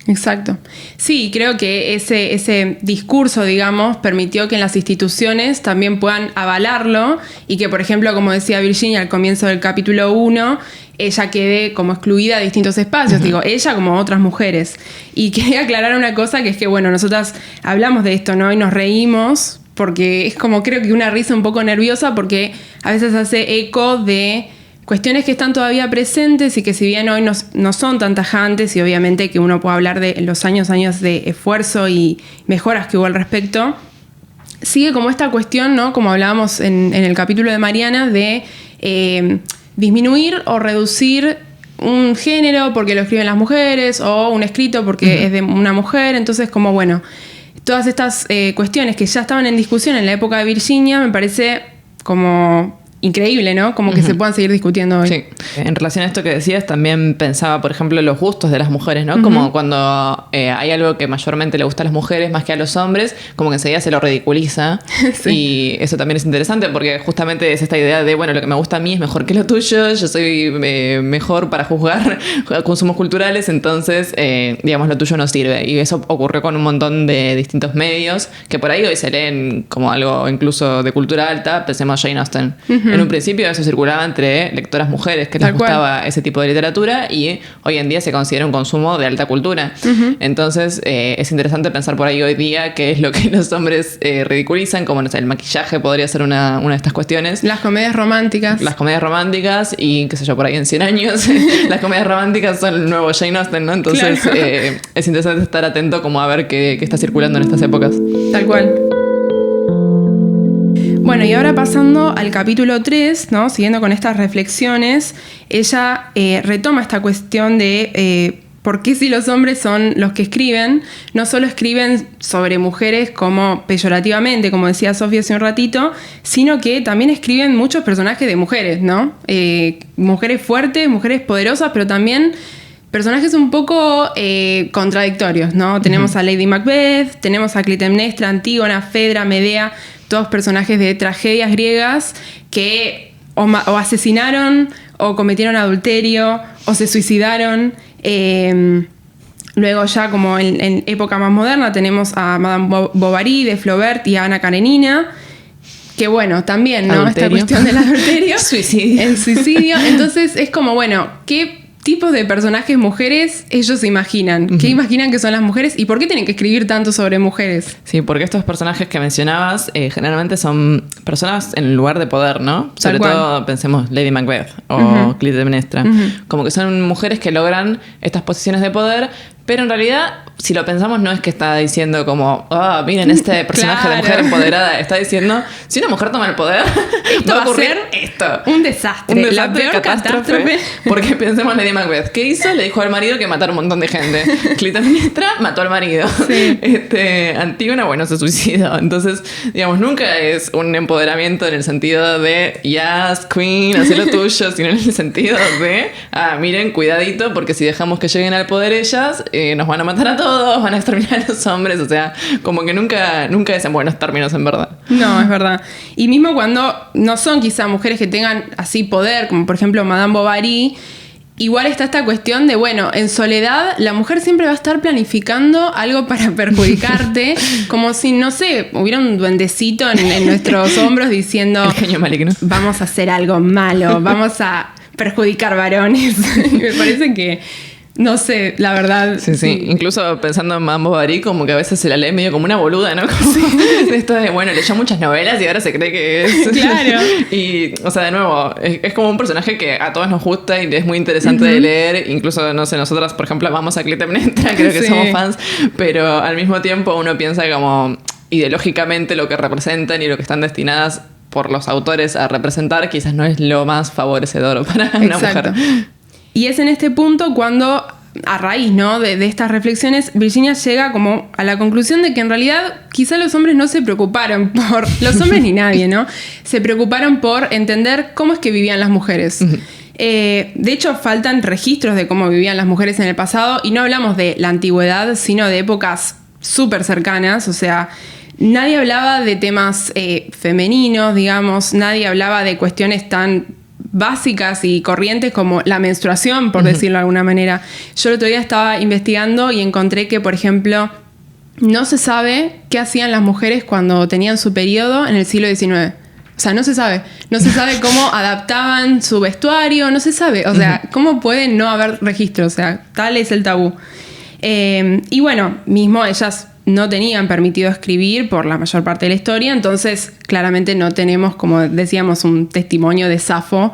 Exacto. Sí, creo que ese discurso, digamos, permitió que en las instituciones también puedan avalarlo y que, por ejemplo, como decía Virginia al comienzo del capítulo 1, ella quede como excluida de distintos espacios, digo, ella como otras mujeres. Y quería aclarar una cosa, que es que, bueno, nosotras hablamos de esto, ¿no? Y nos reímos, porque es como, creo que una risa un poco nerviosa, porque a veces hace eco de cuestiones que están todavía presentes y que si bien hoy no son tan tajantes, y obviamente que uno puede hablar de los años de esfuerzo y mejoras que hubo al respecto, sigue como esta cuestión, ¿no? Como hablábamos en el capítulo de Mariana, de disminuir o reducir un género porque lo escriben las mujeres o un escrito porque es de una mujer. Entonces, como bueno, todas estas cuestiones que ya estaban en discusión en la época de Virginia, me parece como increíble, ¿no? Como que se puedan seguir discutiendo hoy. Sí. En relación a esto que decías, también pensaba, por ejemplo, los gustos de las mujeres, ¿no? Como cuando hay algo que mayormente le gusta a las mujeres más que a los hombres, como que enseguida se lo ridiculiza. Sí. Y eso también es interesante porque justamente es esta idea de, bueno, lo que me gusta a mí es mejor que lo tuyo, yo soy mejor para juzgar consumos culturales, entonces, digamos, lo tuyo no sirve. Y eso ocurrió con un montón de distintos medios que por ahí hoy se leen como algo incluso de cultura alta. Pensemos a Jane Austen. En un principio eso circulaba entre lectoras mujeres que les gustaba ese tipo de literatura y hoy en día se considera un consumo de alta cultura. Entonces es interesante pensar por ahí hoy día qué es lo que los hombres ridiculizan, como no sé, el maquillaje podría ser una de estas cuestiones. Las comedias románticas. Las comedias románticas y qué sé yo, por ahí en 100 años las comedias románticas son el nuevo Jane Austen, ¿no? Entonces claro. Es interesante estar atento como a ver qué está circulando en estas épocas. Tal cual. Bueno, y ahora pasando al capítulo 3, ¿no? Siguiendo con estas reflexiones, ella retoma esta cuestión de por qué si los hombres son los que escriben, no solo escriben sobre mujeres como peyorativamente, como decía Sofía hace un ratito, sino que también escriben muchos personajes de mujeres, ¿no? Mujeres fuertes, mujeres poderosas, pero también personajes un poco contradictorios, ¿no? Tenemos a Lady Macbeth, tenemos a Clitemnestra, Antígona, Fedra, Medea, todos personajes de tragedias griegas que o asesinaron o cometieron adulterio o se suicidaron. Luego ya como en época más moderna tenemos a Madame Bovary de Flaubert y a Ana Karenina, que bueno, también, ¿no? Adulterio. Esta cuestión del adulterio. Suicidio. El suicidio. Entonces es como, bueno, ¿qué tipos de personajes mujeres ellos se imaginan? ¿Qué imaginan que son las mujeres? ¿Y por qué tienen que escribir tanto sobre mujeres? Sí, porque estos personajes que mencionabas generalmente son personas en lugar de poder, ¿no? Sobre todo pensemos Lady Macbeth o Clitemnestra. Como que son mujeres que logran estas posiciones de poder, pero en realidad, si lo pensamos, no es que está diciendo como, miren este personaje de mujer empoderada. Está diciendo, si una mujer toma el poder, esto va a ocurrir ser esto. Un desastre. La peor catástrofe. Porque pensemos en Lady Macbeth. ¿Qué hizo? Le dijo al marido que matara un montón de gente. Clitemnestra mató al marido. Sí. Antígona, bueno, se suicidó. Entonces, digamos, nunca es un empoderamiento en el sentido de, yes, queen, haz lo tuyo, sino en el sentido de, miren, cuidadito, porque si dejamos que lleguen al poder ellas, nos van a matar a todos todos, van a exterminar a los hombres, o sea, como que nunca es en buenos términos, en verdad. No, es verdad. Y mismo cuando no son quizá mujeres que tengan así poder, como por ejemplo Madame Bovary, igual está esta cuestión de, bueno, en soledad la mujer siempre va a estar planificando algo para perjudicarte, como si, no sé, hubiera un duendecito en nuestros hombros diciendo... El genio maligno. Vamos a hacer algo malo, vamos a perjudicar varones. Me parece que... No sé, la verdad. Sí. Incluso pensando en Madame Bovary, como que a veces se la lee medio como una boluda, ¿no? Como de esto de, bueno, leyó muchas novelas y ahora se cree que es... Claro. Y, o sea, de nuevo, es como un personaje que a todos nos gusta y es muy interesante de leer. Incluso, no sé, nosotras, por ejemplo, vamos a Clitemnestra, creo que somos fans. Pero al mismo tiempo uno piensa como ideológicamente lo que representan y lo que están destinadas por los autores a representar quizás no es lo más favorecedor para una mujer. Y es en este punto cuando, a raíz, ¿no?, de estas reflexiones, Virginia llega como a la conclusión de que en realidad quizá los hombres no se preocuparon por... Los hombres ni nadie, ¿no? Se preocuparon por entender cómo es que vivían las mujeres. De hecho, faltan registros de cómo vivían las mujeres en el pasado y no hablamos de la antigüedad, sino de épocas súper cercanas. O sea, nadie hablaba de temas femeninos, digamos, nadie hablaba de cuestiones tan básicas y corrientes como la menstruación, por decirlo de alguna manera. Yo el otro día estaba investigando y encontré que, por ejemplo, no se sabe qué hacían las mujeres cuando tenían su periodo en el siglo XIX. O sea, no se sabe. No se sabe cómo adaptaban su vestuario, no se sabe. O sea, ¿cómo puede no haber registro? O sea, tal es el tabú. Y bueno, mismo ellas no tenían permitido escribir por la mayor parte de la historia, entonces claramente no tenemos, como decíamos, un testimonio de Safo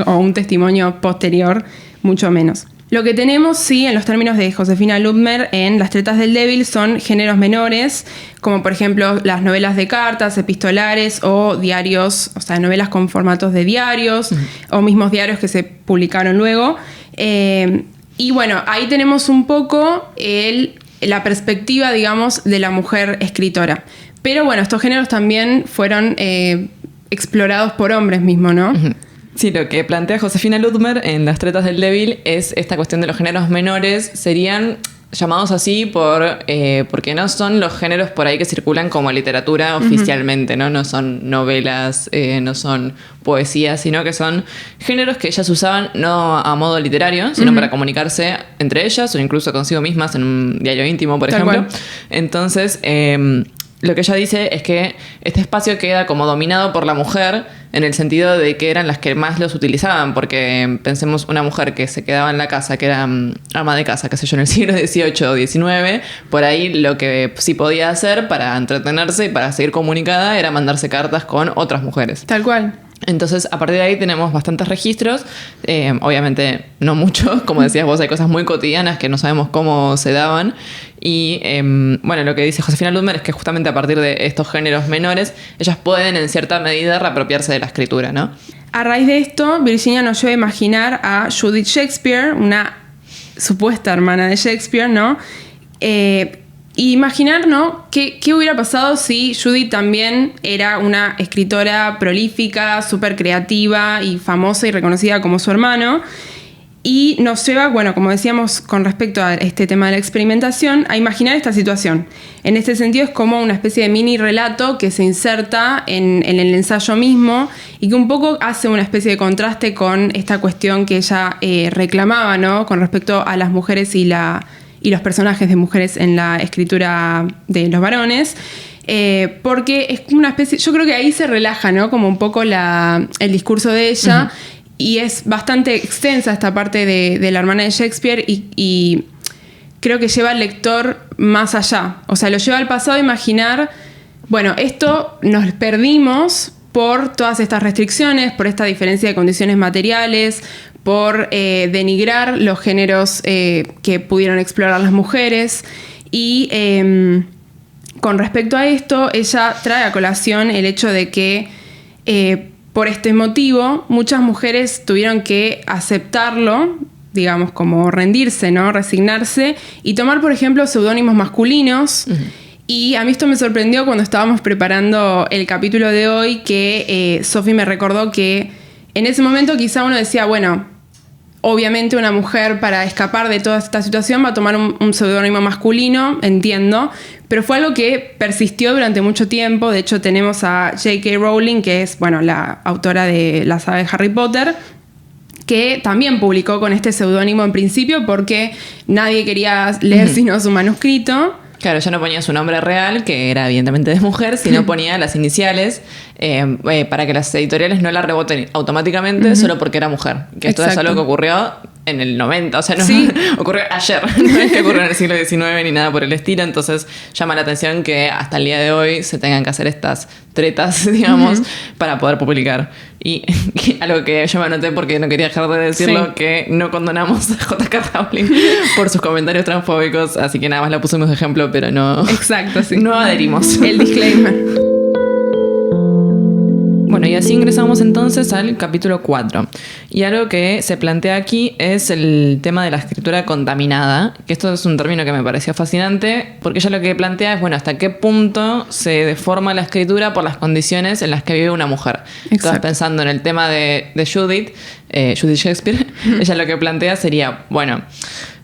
o un testimonio posterior, mucho menos. Lo que tenemos, sí, en los términos de Josefina Ludmer en Las Tretas del Débil son géneros menores, como por ejemplo las novelas de cartas, epistolares o diarios, o sea, novelas con formatos de diarios o mismos diarios que se publicaron luego. Y bueno, ahí tenemos un poco la perspectiva, digamos, de la mujer escritora. Pero bueno, estos géneros también fueron explorados por hombres mismos, ¿no? Sí, lo que plantea Josefina Ludmer en Las Tretas del Débil es esta cuestión de los géneros menores. Serían llamados así porque no son los géneros por ahí que circulan como literatura oficialmente, ¿no? No son novelas, no son poesías, sino que son géneros que ellas usaban no a modo literario, sino para comunicarse entre ellas o incluso consigo mismas en un diario íntimo, por ejemplo. Entonces, lo que ella dice es que este espacio queda como dominado por la mujer en el sentido de que eran las que más los utilizaban, porque pensemos una mujer que se quedaba en la casa, que era ama de casa, qué sé yo, en el siglo XVIII o XIX, por ahí lo que sí podía hacer para entretenerse y para seguir comunicada era mandarse cartas con otras mujeres. Tal cual. Entonces, a partir de ahí tenemos bastantes registros, obviamente no muchos, como decías vos, hay cosas muy cotidianas que no sabemos cómo se daban. Y bueno, lo que dice Josefina Ludmer es que justamente a partir de estos géneros menores, ellas pueden en cierta medida reapropiarse de la escritura, ¿no? A raíz de esto, Virginia nos lleva a imaginar a Judith Shakespeare, una supuesta hermana de Shakespeare, ¿no? Y imaginar, ¿no?, qué hubiera pasado si Judith también era una escritora prolífica, súper creativa y famosa y reconocida como su hermano. Y nos lleva, bueno, como decíamos con respecto a este tema de la experimentación, a imaginar esta situación. En este sentido es como una especie de mini relato que se inserta en el ensayo mismo y que un poco hace una especie de contraste con esta cuestión que ella reclamaba, ¿no?, con respecto a las mujeres y los personajes de mujeres en la escritura de los varones. Porque es una especie, yo creo que ahí se relaja, ¿no?, como un poco el discurso de ella. Y es bastante extensa esta parte de la hermana de Shakespeare y creo que lleva al lector más allá. O sea, lo lleva al pasado a imaginar, bueno, esto nos perdimos por todas estas restricciones, por esta diferencia de condiciones materiales, por denigrar los géneros que pudieron explorar las mujeres. Y con respecto a esto, ella trae a colación el hecho de que por este motivo, muchas mujeres tuvieron que aceptarlo, digamos, como rendirse, ¿no?, resignarse y tomar, por ejemplo, seudónimos masculinos. Y a mí esto me sorprendió cuando estábamos preparando el capítulo de hoy, que Sophie me recordó que en ese momento quizá uno decía, bueno, obviamente una mujer para escapar de toda esta situación va a tomar un seudónimo masculino, entiendo, pero fue algo que persistió durante mucho tiempo. De hecho, tenemos a J.K. Rowling, que es, bueno, la autora de la saga de Harry Potter, que también publicó con este seudónimo en principio porque nadie quería leer sino su manuscrito. Claro, ella no ponía su nombre real, que era evidentemente de mujer, sino ponía las iniciales para que las editoriales no la reboten automáticamente solo porque era mujer. Que esto es algo que ocurrió en el 90, o sea, no ocurrió ayer, no es que ocurrió en el siglo XIX ni nada por el estilo. Entonces llama la atención que hasta el día de hoy se tengan que hacer estas tretas, digamos, para poder publicar. Y algo que yo me anoté porque no quería dejar de decirlo, que no condonamos a J.K. Rowling por sus comentarios transfóbicos, así que nada más la pusimos de ejemplo, pero no, no adherimos. El disclaimer. Bueno, y así ingresamos entonces al capítulo 4. Y algo que se plantea aquí es el tema de la escritura contaminada, que esto es un término que me pareció fascinante, porque ella lo que plantea es, bueno, hasta qué punto se deforma la escritura por las condiciones en las que vive una mujer. Estás pensando en el tema de Judith Shakespeare, ella lo que plantea sería, bueno,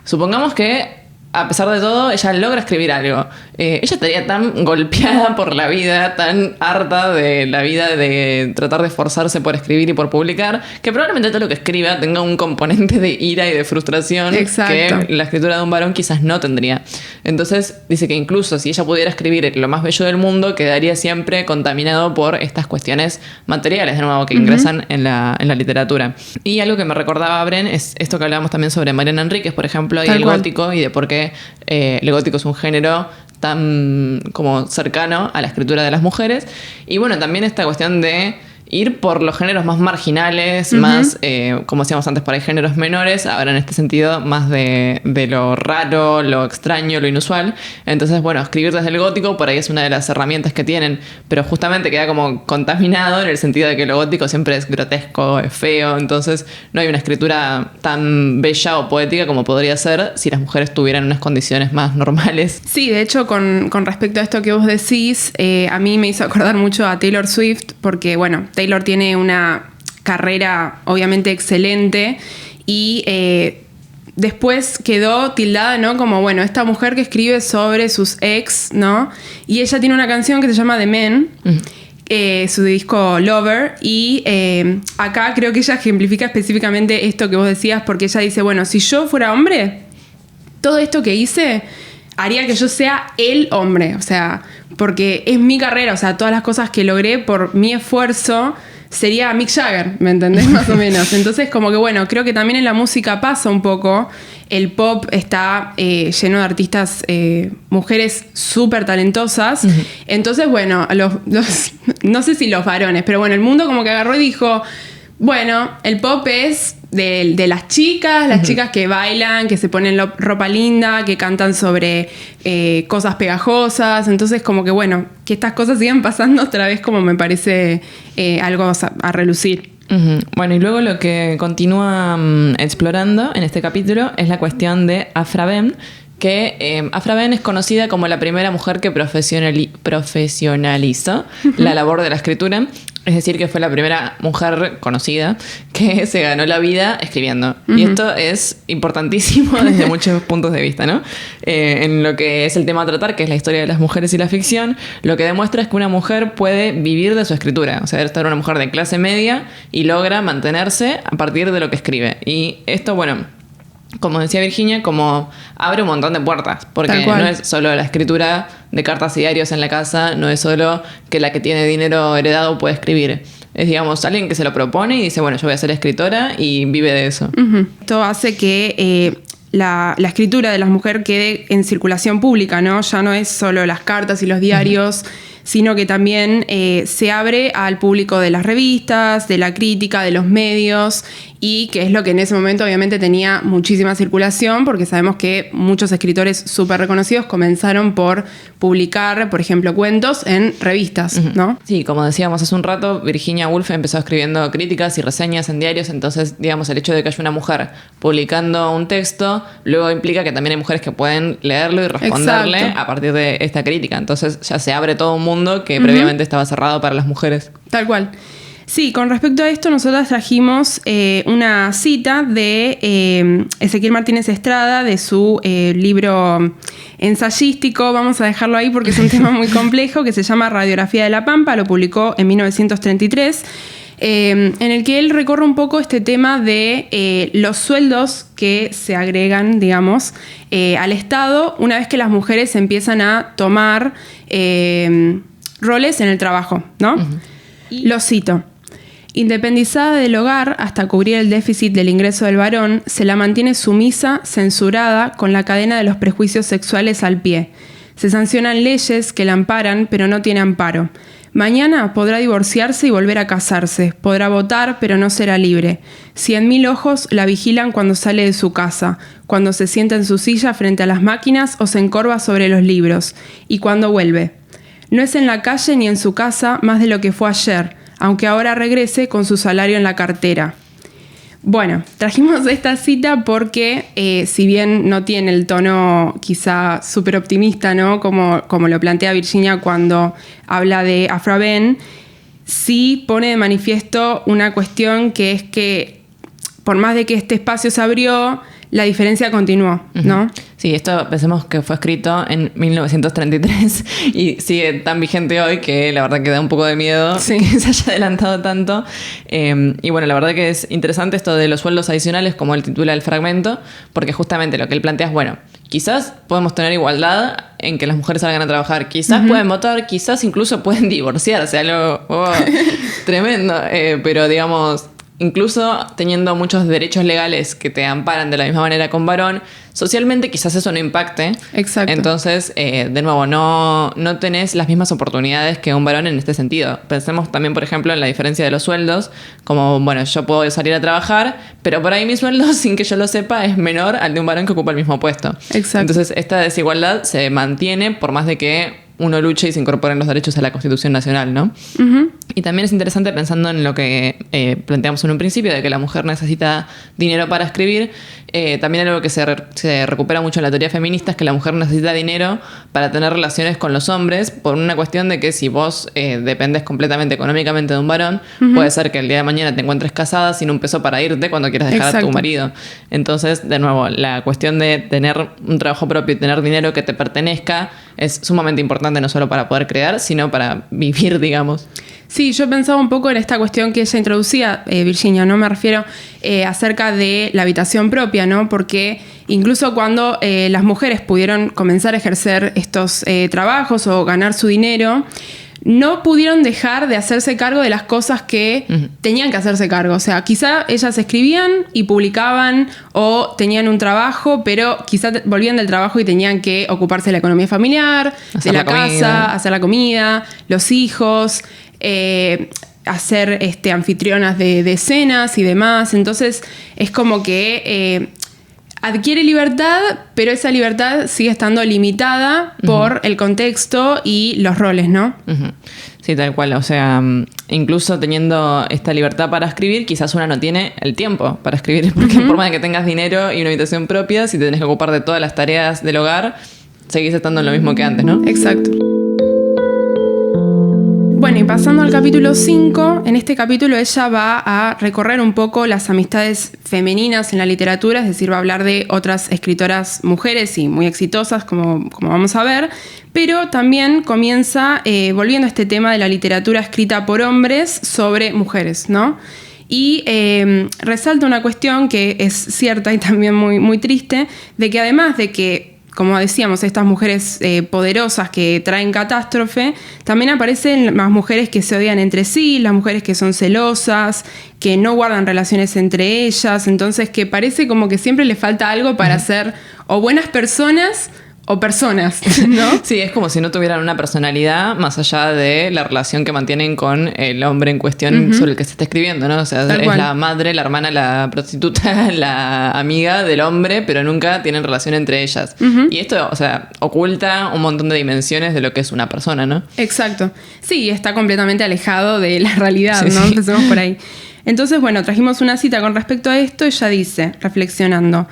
supongamos que a pesar de todo, ella logra escribir algo. Ella estaría tan golpeada por la vida, tan harta de la vida de tratar de esforzarse por escribir y por publicar, que probablemente todo lo que escriba tenga un componente de ira y de frustración que la escritura de un varón quizás no tendría. Entonces dice que incluso si ella pudiera escribir lo más bello del mundo, quedaría siempre contaminado por estas cuestiones materiales, de nuevo, que ingresan en la literatura. Y algo que me recordaba Bren es esto que hablábamos también sobre Mariana Enríquez, por ejemplo, y el gótico, y de por qué el gótico es un género tan como cercano a la escritura de las mujeres. Y bueno, también esta cuestión de ir por los géneros más marginales, más, como decíamos antes, por ahí géneros menores, ahora en este sentido más de lo raro, lo extraño, lo inusual. Entonces, bueno, escribir desde el gótico por ahí es una de las herramientas que tienen, pero justamente queda como contaminado en el sentido de que lo gótico siempre es grotesco, es feo, entonces no hay una escritura tan bella o poética como podría ser si las mujeres tuvieran unas condiciones más normales. Sí, de hecho, con respecto a esto que vos decís, a mí me hizo acordar mucho a Taylor Swift, porque, bueno, Taylor tiene una carrera obviamente excelente y después quedó tildada, ¿no? Como, bueno, esta mujer que escribe sobre sus ex, ¿no? Y ella tiene una canción que se llama The Men, su disco Lover, y acá creo que ella ejemplifica específicamente esto que vos decías, porque ella dice, bueno, si yo fuera hombre, todo esto que hice haría que yo sea el hombre, o sea, porque es mi carrera, o sea, todas las cosas que logré por mi esfuerzo sería Mick Jagger, ¿me entendés? Más o menos. Entonces, como que bueno, creo que también en la música pasa un poco. El pop está lleno de artistas, mujeres súper talentosas. Entonces, bueno, no sé si los varones, pero bueno, el mundo como que agarró y dijo, bueno, el pop es de las chicas que bailan, que se ponen ropa linda, que cantan sobre cosas pegajosas. Entonces, como que bueno, que estas cosas sigan pasando otra vez, como me parece algo a relucir. Bueno, y luego lo que continúa explorando en este capítulo es la cuestión de Afra Ben, que Afra Ben es conocida como la primera mujer que profesionalizó la labor de la escritura. Es decir, que fue la primera mujer conocida que se ganó la vida escribiendo. Y esto es importantísimo desde muchos puntos de vista, ¿no? En lo que es el tema a tratar, que es la historia de las mujeres y la ficción, lo que demuestra es que una mujer puede vivir de su escritura. O sea, debe estar una mujer de clase media y logra mantenerse a partir de lo que escribe. Y esto, bueno, como decía Virginia, como abre un montón de puertas, porque no es solo la escritura de cartas y diarios en la casa, no es solo que la que tiene dinero heredado puede escribir. Es, digamos, alguien que se lo propone y dice, bueno, yo voy a ser escritora y vive de eso. Esto hace que la escritura de las mujeres quede en circulación pública, ¿no? Ya no es solo las cartas y los diarios, sino que también se abre al público de las revistas, de la crítica, de los medios, y que es lo que en ese momento obviamente tenía muchísima circulación, porque sabemos que muchos escritores súper reconocidos comenzaron por publicar, por ejemplo, cuentos en revistas, ¿no? Sí, como decíamos hace un rato, Virginia Woolf empezó escribiendo críticas y reseñas en diarios, entonces, digamos, el hecho de que haya una mujer publicando un texto, luego implica que también hay mujeres que pueden leerlo y responderle a partir de esta crítica. Entonces ya se abre todo un mundo que previamente estaba cerrado para las mujeres. Tal cual. Sí, con respecto a esto, nosotros trajimos una cita de Ezequiel Martínez Estrada, de su libro ensayístico, vamos a dejarlo ahí porque es un tema muy complejo, que se llama Radiografía de la Pampa, lo publicó en 1933, en el que él recorre un poco este tema de los sueldos que se agregan, digamos, al Estado una vez que las mujeres empiezan a tomar roles en el trabajo, ¿no? Lo cito. Independizada del hogar hasta cubrir el déficit del ingreso del varón, se la mantiene sumisa, censurada, con la cadena de los prejuicios sexuales al pie. Se sancionan leyes que la amparan, pero no tiene amparo. Mañana podrá divorciarse y volver a casarse. Podrá votar, pero no será libre. 100.000 ojos la vigilan cuando sale de su casa, cuando se sienta en su silla frente a las máquinas o se encorva sobre los libros, y cuando vuelve. No es en la calle ni en su casa más de lo que fue ayer, aunque ahora regrese con su salario en la cartera. Bueno, trajimos esta cita porque si bien no tiene el tono quizá súper optimista, ¿no? Como lo plantea Virginia cuando habla de Afra Ben, sí pone de manifiesto una cuestión que es que por más de que este espacio se abrió, la diferencia continuó, ¿no? Sí, esto pensemos que fue escrito en 1933 y sigue tan vigente hoy que la verdad que da un poco de miedo que se haya adelantado tanto. Y bueno, la verdad que es interesante esto de los sueldos adicionales, como él titula el fragmento, porque justamente lo que él plantea es, bueno, quizás podemos tener igualdad en que las mujeres salgan a trabajar, quizás pueden votar, quizás incluso pueden divorciarse, algo tremendo, pero digamos... Incluso teniendo muchos derechos legales que te amparan de la misma manera con varón, socialmente quizás eso no impacte. Exacto. Entonces, de nuevo, no tenés las mismas oportunidades que un varón en este sentido. Pensemos también, por ejemplo, en la diferencia de los sueldos. Como, bueno, yo puedo salir a trabajar, pero por ahí mi sueldo, sin que yo lo sepa, es menor al de un varón que ocupa el mismo puesto. Exacto. Entonces, esta desigualdad se mantiene por más de que uno luche y se incorporen los derechos a la Constitución Nacional, ¿no? Y también es interesante pensando en lo que planteamos en un principio, de que la mujer necesita dinero para escribir. También algo que se recupera mucho en la teoría feminista es que la mujer necesita dinero para tener relaciones con los hombres, por una cuestión de que si vos dependes completamente económicamente de un varón, puede ser que el día de mañana te encuentres casada sin un peso para irte cuando quieras dejar a tu marido. Entonces, de nuevo, la cuestión de tener un trabajo propio y tener dinero que te pertenezca es sumamente importante, no solo para poder crear, sino para vivir, digamos. Sí, yo pensaba un poco en esta cuestión que ella introducía, Virginia, ¿no? Me refiero acerca de la habitación propia, ¿no? Porque incluso cuando las mujeres pudieron comenzar a ejercer estos trabajos o ganar su dinero, no pudieron dejar de hacerse cargo de las cosas que tenían que hacerse cargo. O sea, quizá ellas escribían y publicaban o tenían un trabajo, pero quizá volvían del trabajo y tenían que ocuparse de la economía familiar, de la casa, hacer la comida, los hijos, hacer anfitrionas de cenas y demás. Entonces es como que adquiere libertad, pero esa libertad sigue estando limitada por el contexto y los roles, ¿no? Sí, tal cual. O sea, incluso teniendo esta libertad para escribir, quizás una no tiene el tiempo para escribir, porque por más de que tengas dinero y una habitación propia, si te tenés que ocupar de todas las tareas del hogar, seguís estando en lo mismo que antes, ¿no? Exacto. Bueno, y pasando al capítulo 5, en este capítulo ella va a recorrer un poco las amistades femeninas en la literatura, es decir, va a hablar de otras escritoras mujeres y muy exitosas, como vamos a ver, pero también comienza volviendo a este tema de la literatura escrita por hombres sobre mujeres, ¿no? Y resalta una cuestión que es cierta y también muy, muy triste, de que además de que, como decíamos, estas mujeres poderosas que traen catástrofe, también aparecen las mujeres que se odian entre sí, las mujeres que son celosas, que no guardan relaciones entre ellas, entonces que parece como que siempre les falta algo para ser o buenas personas o personas, ¿no? Sí, es como si no tuvieran una personalidad más allá de la relación que mantienen con el hombre en cuestión sobre el que se está escribiendo, ¿no? O sea, es la madre, la hermana, la prostituta, la amiga del hombre, pero nunca tienen relación entre ellas. Y esto, o sea, oculta un montón de dimensiones de lo que es una persona, ¿no? Exacto. Sí, está completamente alejado de la realidad, ¿no? Sí. Empecemos por ahí. Entonces, bueno, trajimos una cita con respecto a esto. Ella dice, reflexionando: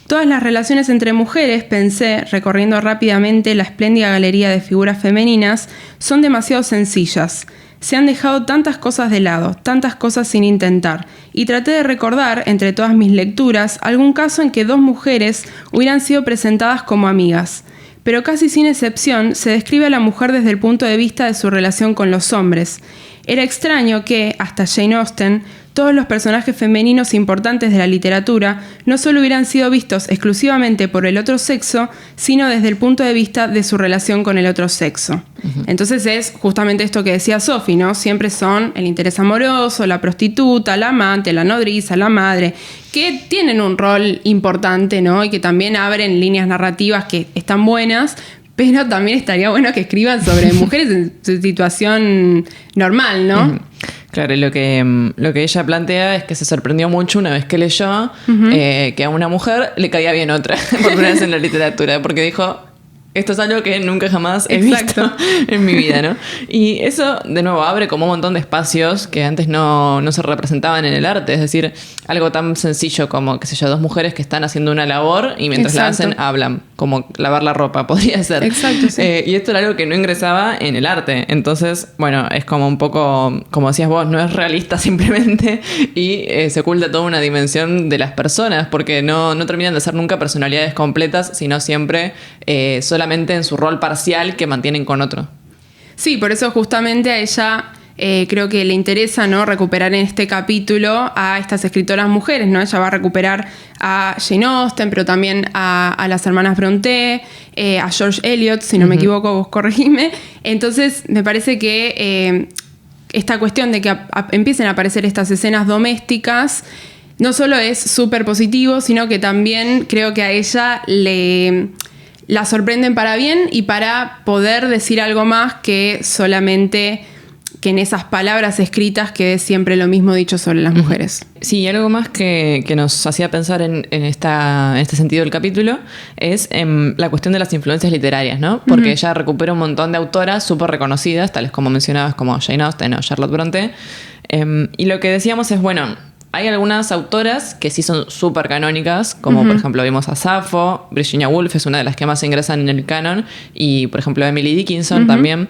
todas las relaciones entre mujeres, pensé, recorriendo rápidamente la espléndida galería de figuras femeninas, son demasiado sencillas. Se han dejado tantas cosas de lado, tantas cosas sin intentar, y traté de recordar, entre todas mis lecturas, algún caso en que dos mujeres hubieran sido presentadas como amigas. Pero casi sin excepción, se describe a la mujer desde el punto de vista de su relación con los hombres. Era extraño que, hasta Jane Austen, todos los personajes femeninos importantes de la literatura no solo hubieran sido vistos exclusivamente por el otro sexo, sino desde el punto de vista de su relación con el otro sexo. Uh-huh. Entonces es justamente esto que decía Sophie, ¿no? Siempre son el interés amoroso, la prostituta, la amante, la nodriza, la madre, que tienen un rol importante, ¿no? Y que también abren líneas narrativas que están buenas, pero también estaría bueno que escriban sobre mujeres en su situación normal, ¿no? Uh-huh. Claro, y lo que ella plantea es que se sorprendió mucho una vez que leyó que a una mujer le caía bien otra, por primera vez en la literatura, porque dijo, esto es algo que nunca jamás he visto en mi vida, ¿no? Y eso, de nuevo, abre como un montón de espacios que antes no se representaban en el arte. Es decir, algo tan sencillo como, qué sé yo, dos mujeres que están haciendo una labor y mientras la hacen, hablan. Como lavar la ropa, podría ser. Exacto, sí. Y esto era algo que no ingresaba en el arte. Entonces, bueno, es como un poco, como decías vos, no es realista simplemente y se oculta toda una dimensión de las personas porque no terminan de ser nunca personalidades completas, sino siempre solamente en su rol parcial que mantienen con otro. Sí, por eso justamente a ella creo que le interesa, ¿no?, recuperar en este capítulo a estas escritoras mujeres, ¿no? Ella va a recuperar a Jane Austen, pero también a las hermanas Brontë, a George Eliot, si no me equivoco, vos corregime. Entonces me parece que esta cuestión de que empiecen a aparecer estas escenas domésticas no solo es súper positivo, sino que también creo que a ella la sorprenden para bien y para poder decir algo más que solamente que en esas palabras escritas quede siempre lo mismo dicho sobre las mujeres. Sí, y algo más que nos hacía pensar en este sentido del capítulo es la cuestión de las influencias literarias, ¿no? Porque ella recupera un montón de autoras súper reconocidas, tales como mencionabas, como Jane Austen o Charlotte Brontë. Y lo que decíamos es, bueno, hay algunas autoras que sí son súper canónicas, como por ejemplo vimos a Safo, Virginia Woolf es una de las que más ingresan en el canon, y por ejemplo Emily Dickinson también.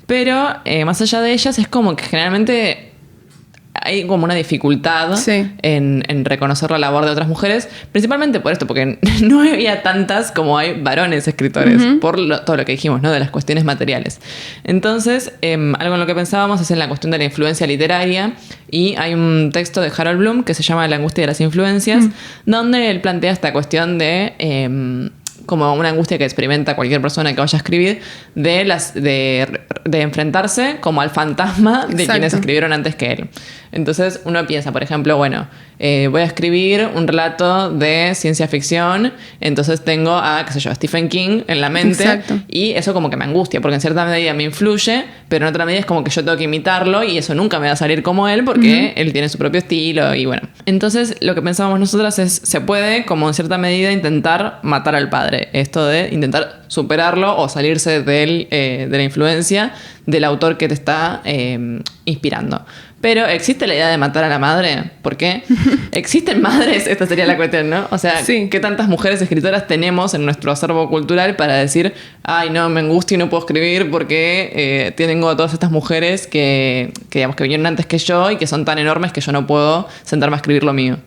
Pero más allá de ellas es como que generalmente hay como una dificultad en reconocer la labor de otras mujeres, principalmente por esto, porque no había tantas como hay varones escritores, por todo lo que dijimos, ¿no?, de las cuestiones materiales. Entonces, algo en lo que pensábamos es en la cuestión de la influencia literaria, y hay un texto de Harold Bloom que se llama La angustia de las influencias, donde él plantea esta cuestión de como una angustia que experimenta cualquier persona que vaya a escribir, de enfrentarse como al fantasma de quienes escribieron antes que él. Entonces uno piensa, por ejemplo, bueno, voy a escribir un relato de ciencia ficción, entonces tengo a, qué sé yo, a Stephen King en la mente, y eso como que me angustia, porque en cierta medida me influye, pero en otra medida es como que yo tengo que imitarlo y eso nunca me va a salir como él, porque él tiene su propio estilo y bueno. Entonces lo que pensábamos nosotras es, se puede como en cierta medida intentar matar al padre, esto de intentar superarlo o salirse de la influencia del autor que te está inspirando. Pero ¿existe la idea de matar a la madre? ¿Por qué? ¿Existen madres? Esta sería la cuestión, ¿no? O sea, ¿qué tantas mujeres escritoras tenemos en nuestro acervo cultural para decir, ay, no, me angustio y no puedo escribir porque tengo a todas estas mujeres que digamos que vinieron antes que yo y que son tan enormes que yo no puedo sentarme a escribir lo mío?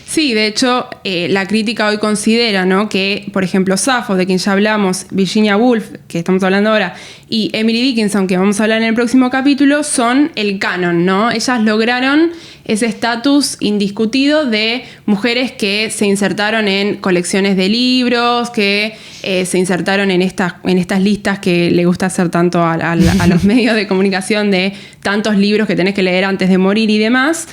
Sí, de hecho, la crítica hoy considera, ¿no?, que, por ejemplo, Safo, de quien ya hablamos, Virginia Woolf, que estamos hablando ahora, y Emily Dickinson, que vamos a hablar en el próximo capítulo, son el canon, ¿no? Ellas lograron ese estatus indiscutido de mujeres que se insertaron en colecciones de libros, que se insertaron en estas listas que le gusta hacer tanto a los medios de comunicación de tantos libros que tenés que leer antes de morir y demás,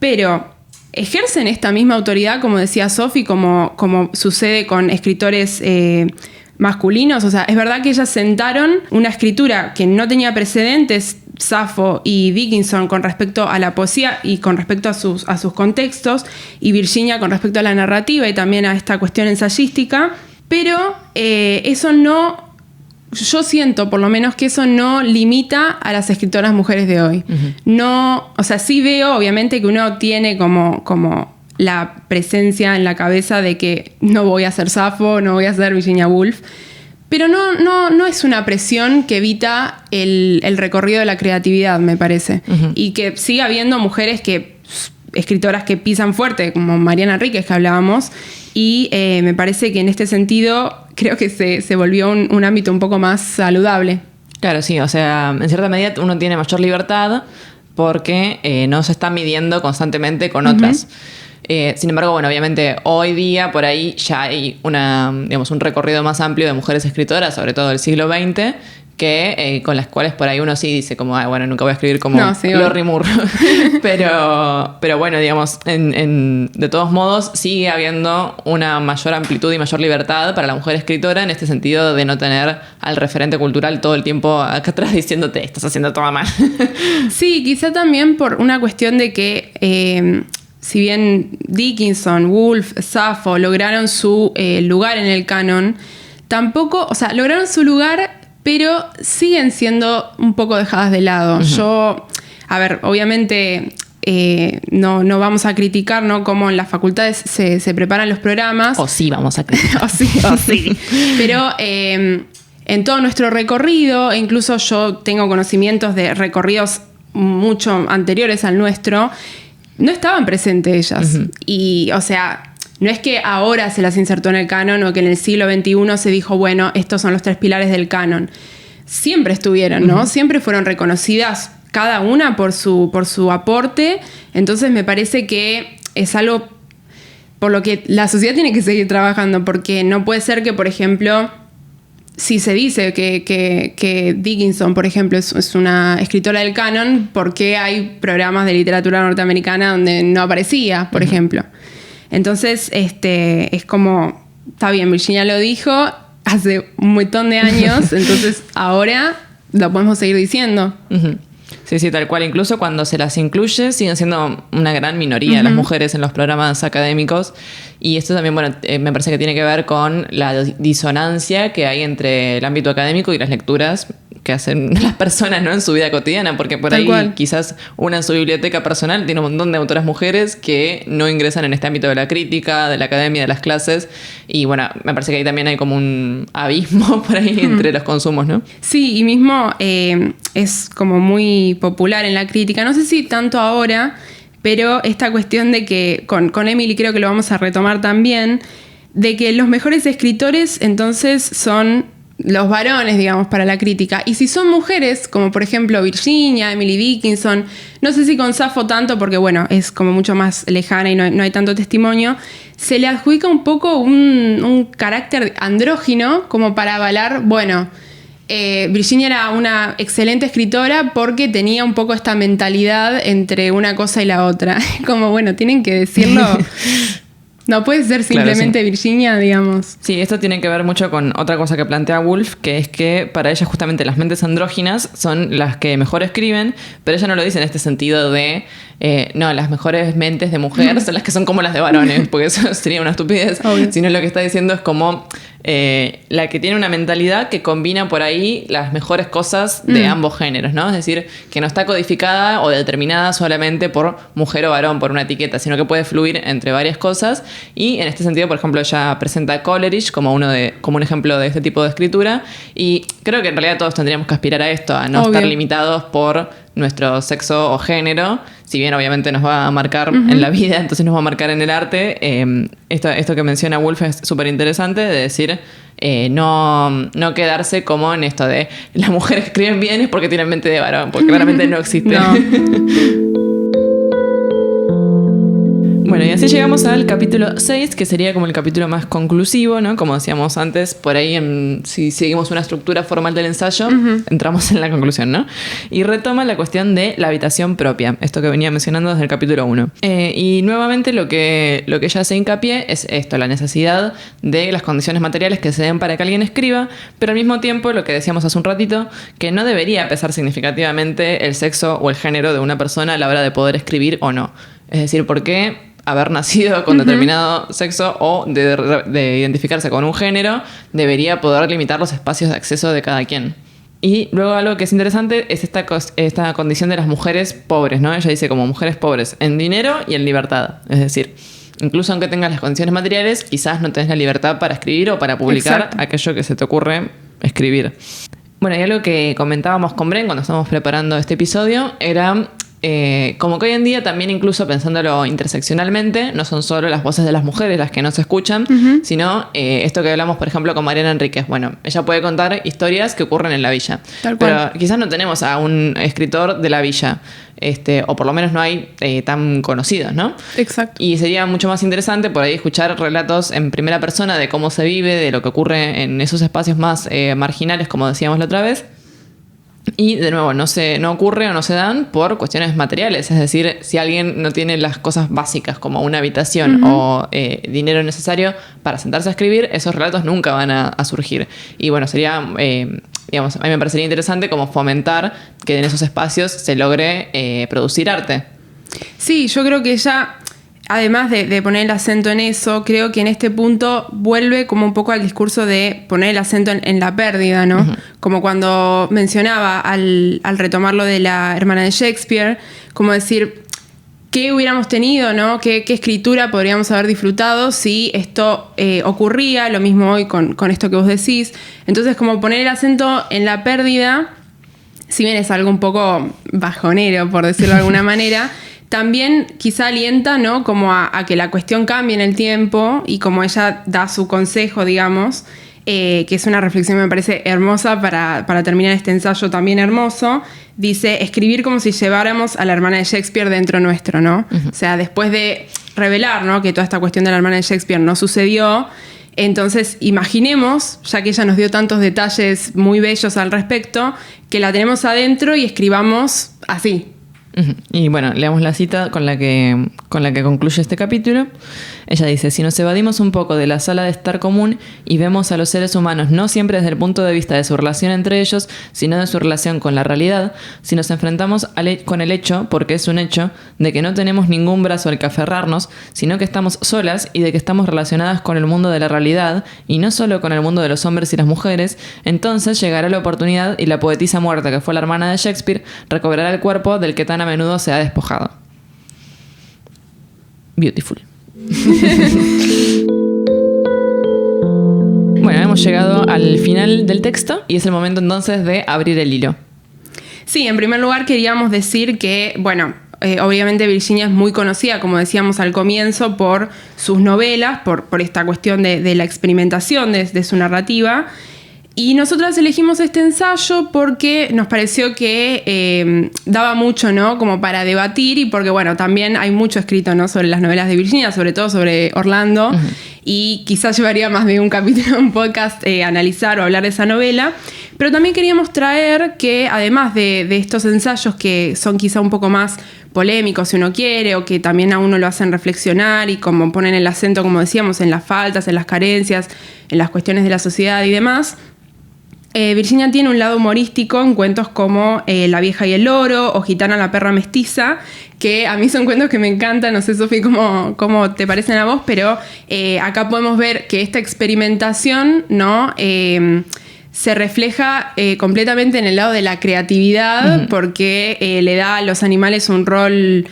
pero ejercen esta misma autoridad, como decía Sophie, como sucede con escritores masculinos. O sea, es verdad que ellas sentaron una escritura que no tenía precedentes, Safo y Dickinson, con respecto a la poesía y con respecto a sus contextos, y Virginia con respecto a la narrativa y también a esta cuestión ensayística, pero eso no... Yo siento, por lo menos, que eso no limita a las escritoras mujeres de hoy. No, o sea, sí veo, obviamente, que uno tiene como la presencia en la cabeza de que no voy a ser Safo, no voy a ser Virginia Woolf, Pero no es una presión que evita el recorrido de la creatividad, me parece. Uh-huh. Y que sigue habiendo mujeres escritoras que pisan fuerte, como Mariana Enríquez, que hablábamos, y me parece que en este sentido creo que se volvió un ámbito un poco más saludable. Claro, sí, o sea, en cierta medida uno tiene mayor libertad porque no se está midiendo constantemente con otras. Sin embargo, bueno, obviamente hoy día por ahí ya hay un recorrido más amplio de mujeres escritoras, sobre todo del siglo XX, que con las cuales por ahí uno sí dice como, bueno, nunca voy a escribir como Lorrie Moore. pero bueno, digamos, de todos modos sigue habiendo una mayor amplitud y mayor libertad para la mujer escritora en este sentido de no tener al referente cultural todo el tiempo acá atrás diciéndote, estás haciendo todo mal. Sí, quizá también por una cuestión de que si bien Dickinson, Woolf, Sappho lograron su lugar en el canon, tampoco, o sea, lograron su lugar, pero siguen siendo un poco dejadas de lado. Uh-huh. A ver, obviamente no vamos a criticar, ¿no?, cómo en las facultades se preparan los programas. O sí vamos a criticar. o sí. Pero en todo nuestro recorrido, incluso yo tengo conocimientos de recorridos mucho anteriores al nuestro, no estaban presentes ellas. Uh-huh. Y, o sea, no es que ahora se las insertó en el canon o que en el siglo XXI se dijo, bueno, estos son los 3 pilares del canon. Siempre estuvieron, ¿no? Uh-huh. Siempre fueron reconocidas cada una por su aporte. Entonces me parece que es algo por lo que la sociedad tiene que seguir trabajando, porque no puede ser que, por ejemplo, si se dice que Dickinson, por ejemplo, es una escritora del canon, ¿por qué hay programas de literatura norteamericana donde no aparecía, por ejemplo? Entonces, es como, está bien, Virginia lo dijo hace un montón de años, entonces ahora lo podemos seguir diciendo. Uh-huh. Sí, tal cual. Incluso cuando se las incluye, siguen siendo una gran minoría las mujeres en los programas académicos. Y esto también, bueno, me parece que tiene que ver con la disonancia que hay entre el ámbito académico y las lecturas que hacen las personas, ¿no?, en su vida cotidiana. Porque por ahí quizás una en su biblioteca personal tiene un montón de autoras mujeres que no ingresan en este ámbito de la crítica, de la academia, de las clases. Y bueno, me parece que ahí también hay como un abismo por ahí entre los consumos, ¿no? Sí, y mismo es como muy popular en la crítica. No sé si tanto ahora, pero esta cuestión de que, con Emily creo que lo vamos a retomar también, de que los mejores escritores entonces son los varones, digamos, para la crítica. Y si son mujeres, como por ejemplo Virginia, Emily Dickinson, no sé si con Sappho tanto, porque bueno, es como mucho más lejana y no hay tanto testimonio, se le adjudica un poco un carácter andrógino como para avalar, bueno, Virginia era una excelente escritora porque tenía un poco esta mentalidad entre una cosa y la otra. Como, bueno, tienen que decirlo. No puede ser simplemente claro, sí. Virginia, digamos. Sí, esto tiene que ver mucho con otra cosa que plantea Woolf, que es que para ella justamente las mentes andróginas son las que mejor escriben, pero ella no lo dice en este sentido de no, las mejores mentes de mujer son las que son como las de varones, porque eso sería una estupidez. Obvio. Sino lo que está diciendo es como la que tiene una mentalidad que combina por ahí las mejores cosas de ambos géneros, ¿no? Es decir, que no está codificada o determinada solamente por mujer o varón, por una etiqueta, sino que puede fluir entre varias cosas. Y en este sentido, por ejemplo, ella presenta a Coleridge como un ejemplo de este tipo de escritura. Y creo que en realidad todos tendríamos que aspirar a esto, a no Obvio. Estar limitados por nuestro sexo o género, si bien obviamente nos va a marcar en la vida, entonces nos va a marcar en el arte. Esto que menciona Woolf es súper interesante, de decir, no quedarse como en esto de las mujeres escriben bien es porque tienen mente de varón, porque claramente no existe. No. Bueno, y así llegamos al capítulo 6, que sería como el capítulo más conclusivo, ¿no? Como decíamos antes, por ahí, si seguimos una estructura formal del ensayo, entramos en la conclusión, ¿no? Y retoma la cuestión de la habitación propia, esto que venía mencionando desde el capítulo 1. Y nuevamente lo que ella hace hincapié es esto, la necesidad de las condiciones materiales que se den para que alguien escriba, pero al mismo tiempo, lo que decíamos hace un ratito, que no debería pesar significativamente el sexo o el género de una persona a la hora de poder escribir o no. Es decir, ¿por qué haber nacido con determinado sexo o de identificarse con un género debería poder limitar los espacios de acceso de cada quien? Y luego algo que es interesante es esta condición de las mujeres pobres, ¿no? Ella dice como mujeres pobres en dinero y en libertad. Es decir, incluso aunque tengas las condiciones materiales, quizás no tenés la libertad para escribir o para publicar Exacto. aquello que se te ocurre escribir. Bueno, y algo que comentábamos con Bren cuando estábamos preparando este episodio era como que hoy en día también, incluso pensándolo interseccionalmente, no son solo las voces de las mujeres las que no se escuchan, sino esto que hablamos, por ejemplo, con Mariana Enríquez. Bueno, ella puede contar historias que ocurren en la villa, pero quizás no tenemos a un escritor de la villa, o por lo menos no hay tan conocidos, ¿no? Exacto. Y sería mucho más interesante por ahí escuchar relatos en primera persona de cómo se vive, de lo que ocurre en esos espacios más marginales, como decíamos la otra vez. Y de nuevo, no ocurre o no se dan por cuestiones materiales. Es decir, si alguien no tiene las cosas básicas como una habitación o dinero necesario para sentarse a escribir, esos relatos nunca van a surgir. Y bueno, sería, digamos, a mí me parecería interesante como fomentar que en esos espacios se logre producir arte. Sí, yo creo que ella, además de poner el acento en eso, creo que en este punto vuelve como un poco al discurso de poner el acento en la pérdida, ¿no? Uh-huh. Como cuando mencionaba al retomar lo de la hermana de Shakespeare, como decir, ¿qué hubiéramos tenido, no? ¿Qué escritura podríamos haber disfrutado si esto ocurría? Lo mismo hoy con esto que vos decís. Entonces, como poner el acento en la pérdida, si bien es algo un poco bajonero, por decirlo de alguna manera, también quizá alienta, ¿no? Como a que la cuestión cambie en el tiempo, y como ella da su consejo, digamos, que es una reflexión que me parece hermosa para terminar este ensayo también hermoso. Dice, escribir como si lleváramos a la hermana de Shakespeare dentro nuestro, ¿no? Uh-huh. O sea, después de revelar, ¿no?, que toda esta cuestión de la hermana de Shakespeare no sucedió, entonces imaginemos, ya que ella nos dio tantos detalles muy bellos al respecto, que la tenemos adentro y escribamos así. Y bueno, leamos la cita con la que concluye este capítulo. Ella dice: si nos evadimos un poco de la sala de estar común y vemos a los seres humanos no siempre desde el punto de vista de su relación entre ellos, sino de su relación con la realidad, si nos enfrentamos con el hecho, porque es un hecho, de que no tenemos ningún brazo al que aferrarnos, sino que estamos solas y de que estamos relacionadas con el mundo de la realidad y no solo con el mundo de los hombres y las mujeres, entonces llegará la oportunidad y la poetisa muerta, que fue la hermana de Shakespeare, recobrará el cuerpo del que tan a menudo se ha despojado. Beautiful. Bueno, hemos llegado al final del texto y es el momento entonces de abrir el hilo. Sí, en primer lugar queríamos decir que, bueno, obviamente Virginia es muy conocida, como decíamos al comienzo, por sus novelas, por esta cuestión de la experimentación de su narrativa. Y nosotras elegimos este ensayo porque nos pareció que daba mucho, ¿no?, como para debatir, y porque, bueno, también hay mucho escrito, ¿no?, sobre las novelas de Virginia, sobre todo sobre Orlando, uh-huh. Y quizás llevaría más de un capítulo, un podcast, analizar o hablar de esa novela. Pero también queríamos traer que, además de estos ensayos que son quizá un poco más polémicos, si uno quiere, o que también a uno lo hacen reflexionar y como ponen el acento, como decíamos, en las faltas, en las carencias, en las cuestiones de la sociedad y demás, Virginia tiene un lado humorístico en cuentos como La vieja y el loro o Gitana la perra mestiza, que a mí son cuentos que me encantan. No sé, Sofi, cómo te parecen a vos, pero acá podemos ver que esta experimentación, ¿no?, se refleja completamente en el lado de la creatividad, uh-huh. porque le da a los animales un rol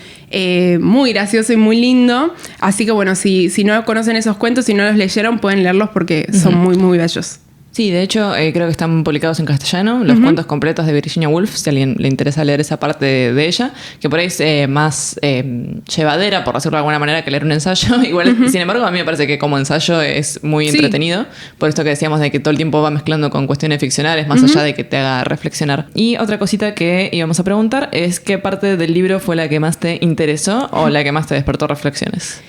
muy gracioso y muy lindo. Así que bueno, si no conocen esos cuentos, si no los leyeron, pueden leerlos porque uh-huh. son muy, muy bellos. Sí, de hecho, creo que están publicados en castellano los uh-huh. cuentos completos de Virginia Woolf, si a alguien le interesa leer esa parte de ella, que por ahí es más llevadera, por decirlo de alguna manera, que leer un ensayo. Igual, uh-huh. sin embargo, a mí me parece que como ensayo es muy entretenido, por esto que decíamos de que todo el tiempo va mezclando con cuestiones ficcionales, más uh-huh. allá de que te haga reflexionar. Y otra cosita que íbamos a preguntar es ¿qué parte del libro fue la que más te interesó o la que más te despertó reflexiones?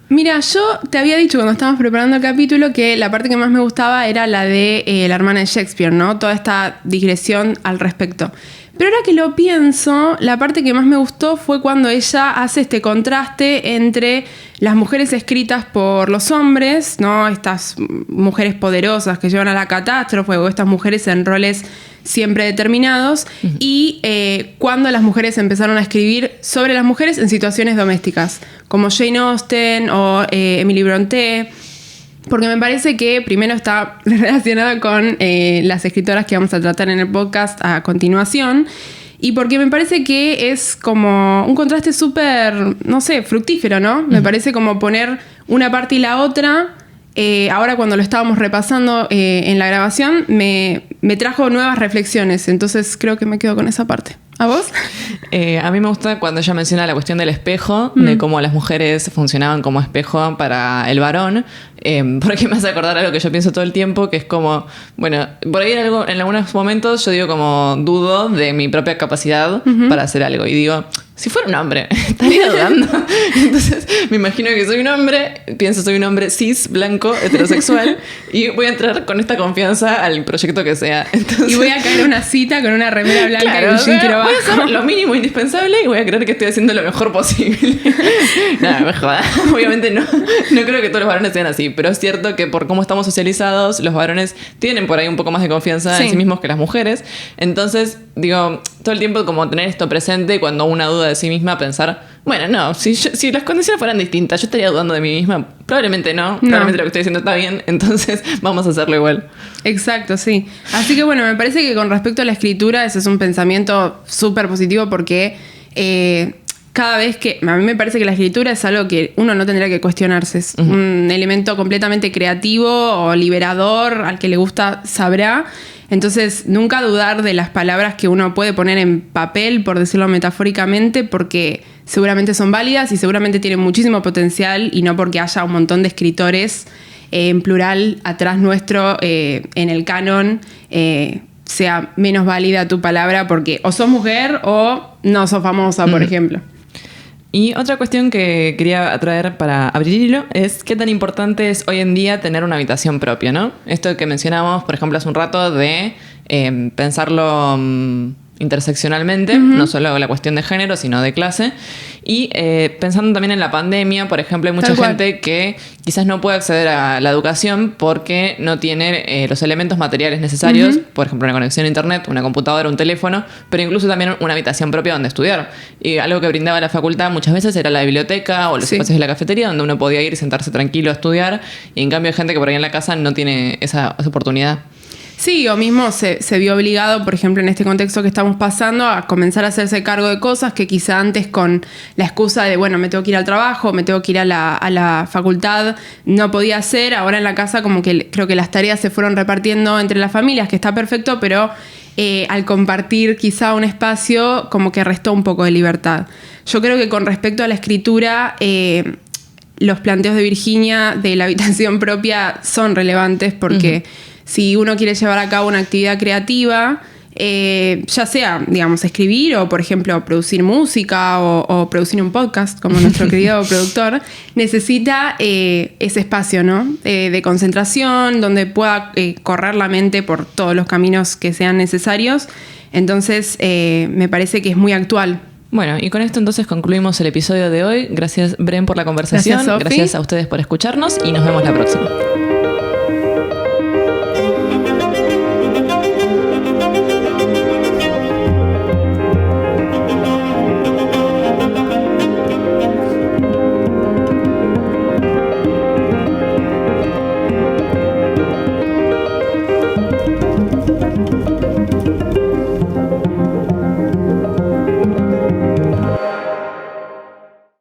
Mira, yo te había dicho cuando estábamos preparando el capítulo que la parte que más me gustaba era la de la hermana de Shakespeare, ¿no? Toda esta digresión al respecto. Pero ahora que lo pienso, la parte que más me gustó fue cuando ella hace este contraste entre las mujeres escritas por los hombres, ¿no?, estas mujeres poderosas que llevan a la catástrofe, o estas mujeres en roles siempre determinados, uh-huh. y cuando las mujeres empezaron a escribir sobre las mujeres en situaciones domésticas, como Jane Austen o Emily Brontë, porque me parece que primero está relacionada con las escritoras que vamos a tratar en el podcast a continuación, y porque me parece que es como un contraste súper, no sé, fructífero, ¿no? Uh-huh. Me parece como poner una parte y la otra. Ahora cuando lo estábamos repasando en la grabación, me me trajo nuevas reflexiones, entonces creo que me quedo con esa parte. ¿A vos? A mí me gusta cuando ella menciona la cuestión del espejo, de cómo las mujeres funcionaban como espejo para el varón, porque me hace acordar algo que yo pienso todo el tiempo, que es como, bueno, por ahí en algunos momentos yo digo como dudo de mi propia capacidad para hacer algo y digo, si fuera un hombre, estaría dudando. Entonces me imagino que soy un hombre, pienso soy un hombre cis, blanco, heterosexual y voy a entrar con esta confianza al proyecto que sea. Entonces, y voy a caer a una cita con una remera blanca, claro, y un jean quiero voy a bajo. hacer lo mínimo indispensable y voy a creer que estoy haciendo lo mejor posible. Nada, me joda. Obviamente no creo que todos los varones sean así, pero es cierto que por cómo estamos socializados, los varones tienen por ahí un poco más de confianza en sí mismos que las mujeres. Entonces, digo, todo el tiempo como tener esto presente cuando una duda de sí misma, pensar, bueno, no, si las condiciones fueran distintas, yo estaría dudando de mí misma. Probablemente no. Probablemente lo que estoy diciendo está bien, entonces vamos a hacerlo igual. Exacto, sí. Así que bueno, me parece que con respecto a la escritura, ese es un pensamiento súper positivo porque cada vez que... A mí me parece que la escritura es algo que uno no tendría que cuestionarse. Es un elemento completamente creativo o liberador, al que le gusta sabrá. Entonces, nunca dudar de las palabras que uno puede poner en papel, por decirlo metafóricamente, porque seguramente son válidas y seguramente tienen muchísimo potencial y no porque haya un montón de escritores en plural atrás nuestro en el canon sea menos válida tu palabra porque o sos mujer o no sos famosa, por ejemplo. Y otra cuestión que quería traer para abrir hilo es qué tan importante es hoy en día tener una habitación propia, ¿no? Esto que mencionamos, por ejemplo, hace un rato de pensarlo interseccionalmente, no solo la cuestión de género, sino de clase. Y pensando también en la pandemia, por ejemplo, hay mucha gente que quizás no puede acceder a la educación porque no tiene los elementos materiales necesarios, por ejemplo, una conexión a internet, una computadora, un teléfono, pero incluso también una habitación propia donde estudiar. Y algo que brindaba la facultad muchas veces era la biblioteca o los espacios de la cafetería donde uno podía ir y sentarse tranquilo a estudiar. Y en cambio hay gente que por ahí en la casa no tiene esa oportunidad. Sí, o mismo se vio obligado, por ejemplo, en este contexto que estamos pasando, a comenzar a hacerse cargo de cosas que quizá antes con la excusa de, bueno, me tengo que ir al trabajo, me tengo que ir a la facultad, no podía hacer. Ahora en la casa como que creo que las tareas se fueron repartiendo entre las familias, que está perfecto, pero al compartir quizá un espacio como que restó un poco de libertad. Yo creo que con respecto a la escritura... los planteos de Virginia de la habitación propia son relevantes porque si uno quiere llevar a cabo una actividad creativa, ya sea, digamos, escribir o, por ejemplo, producir música o producir un podcast, como nuestro querido productor, necesita ese espacio, ¿no? De concentración, donde pueda correr la mente por todos los caminos que sean necesarios. Entonces, me parece que es muy actual. Bueno, y con esto entonces concluimos el episodio de hoy. Gracias, Bren, por la conversación. Gracias, Sofi. Gracias a ustedes por escucharnos y nos vemos la próxima.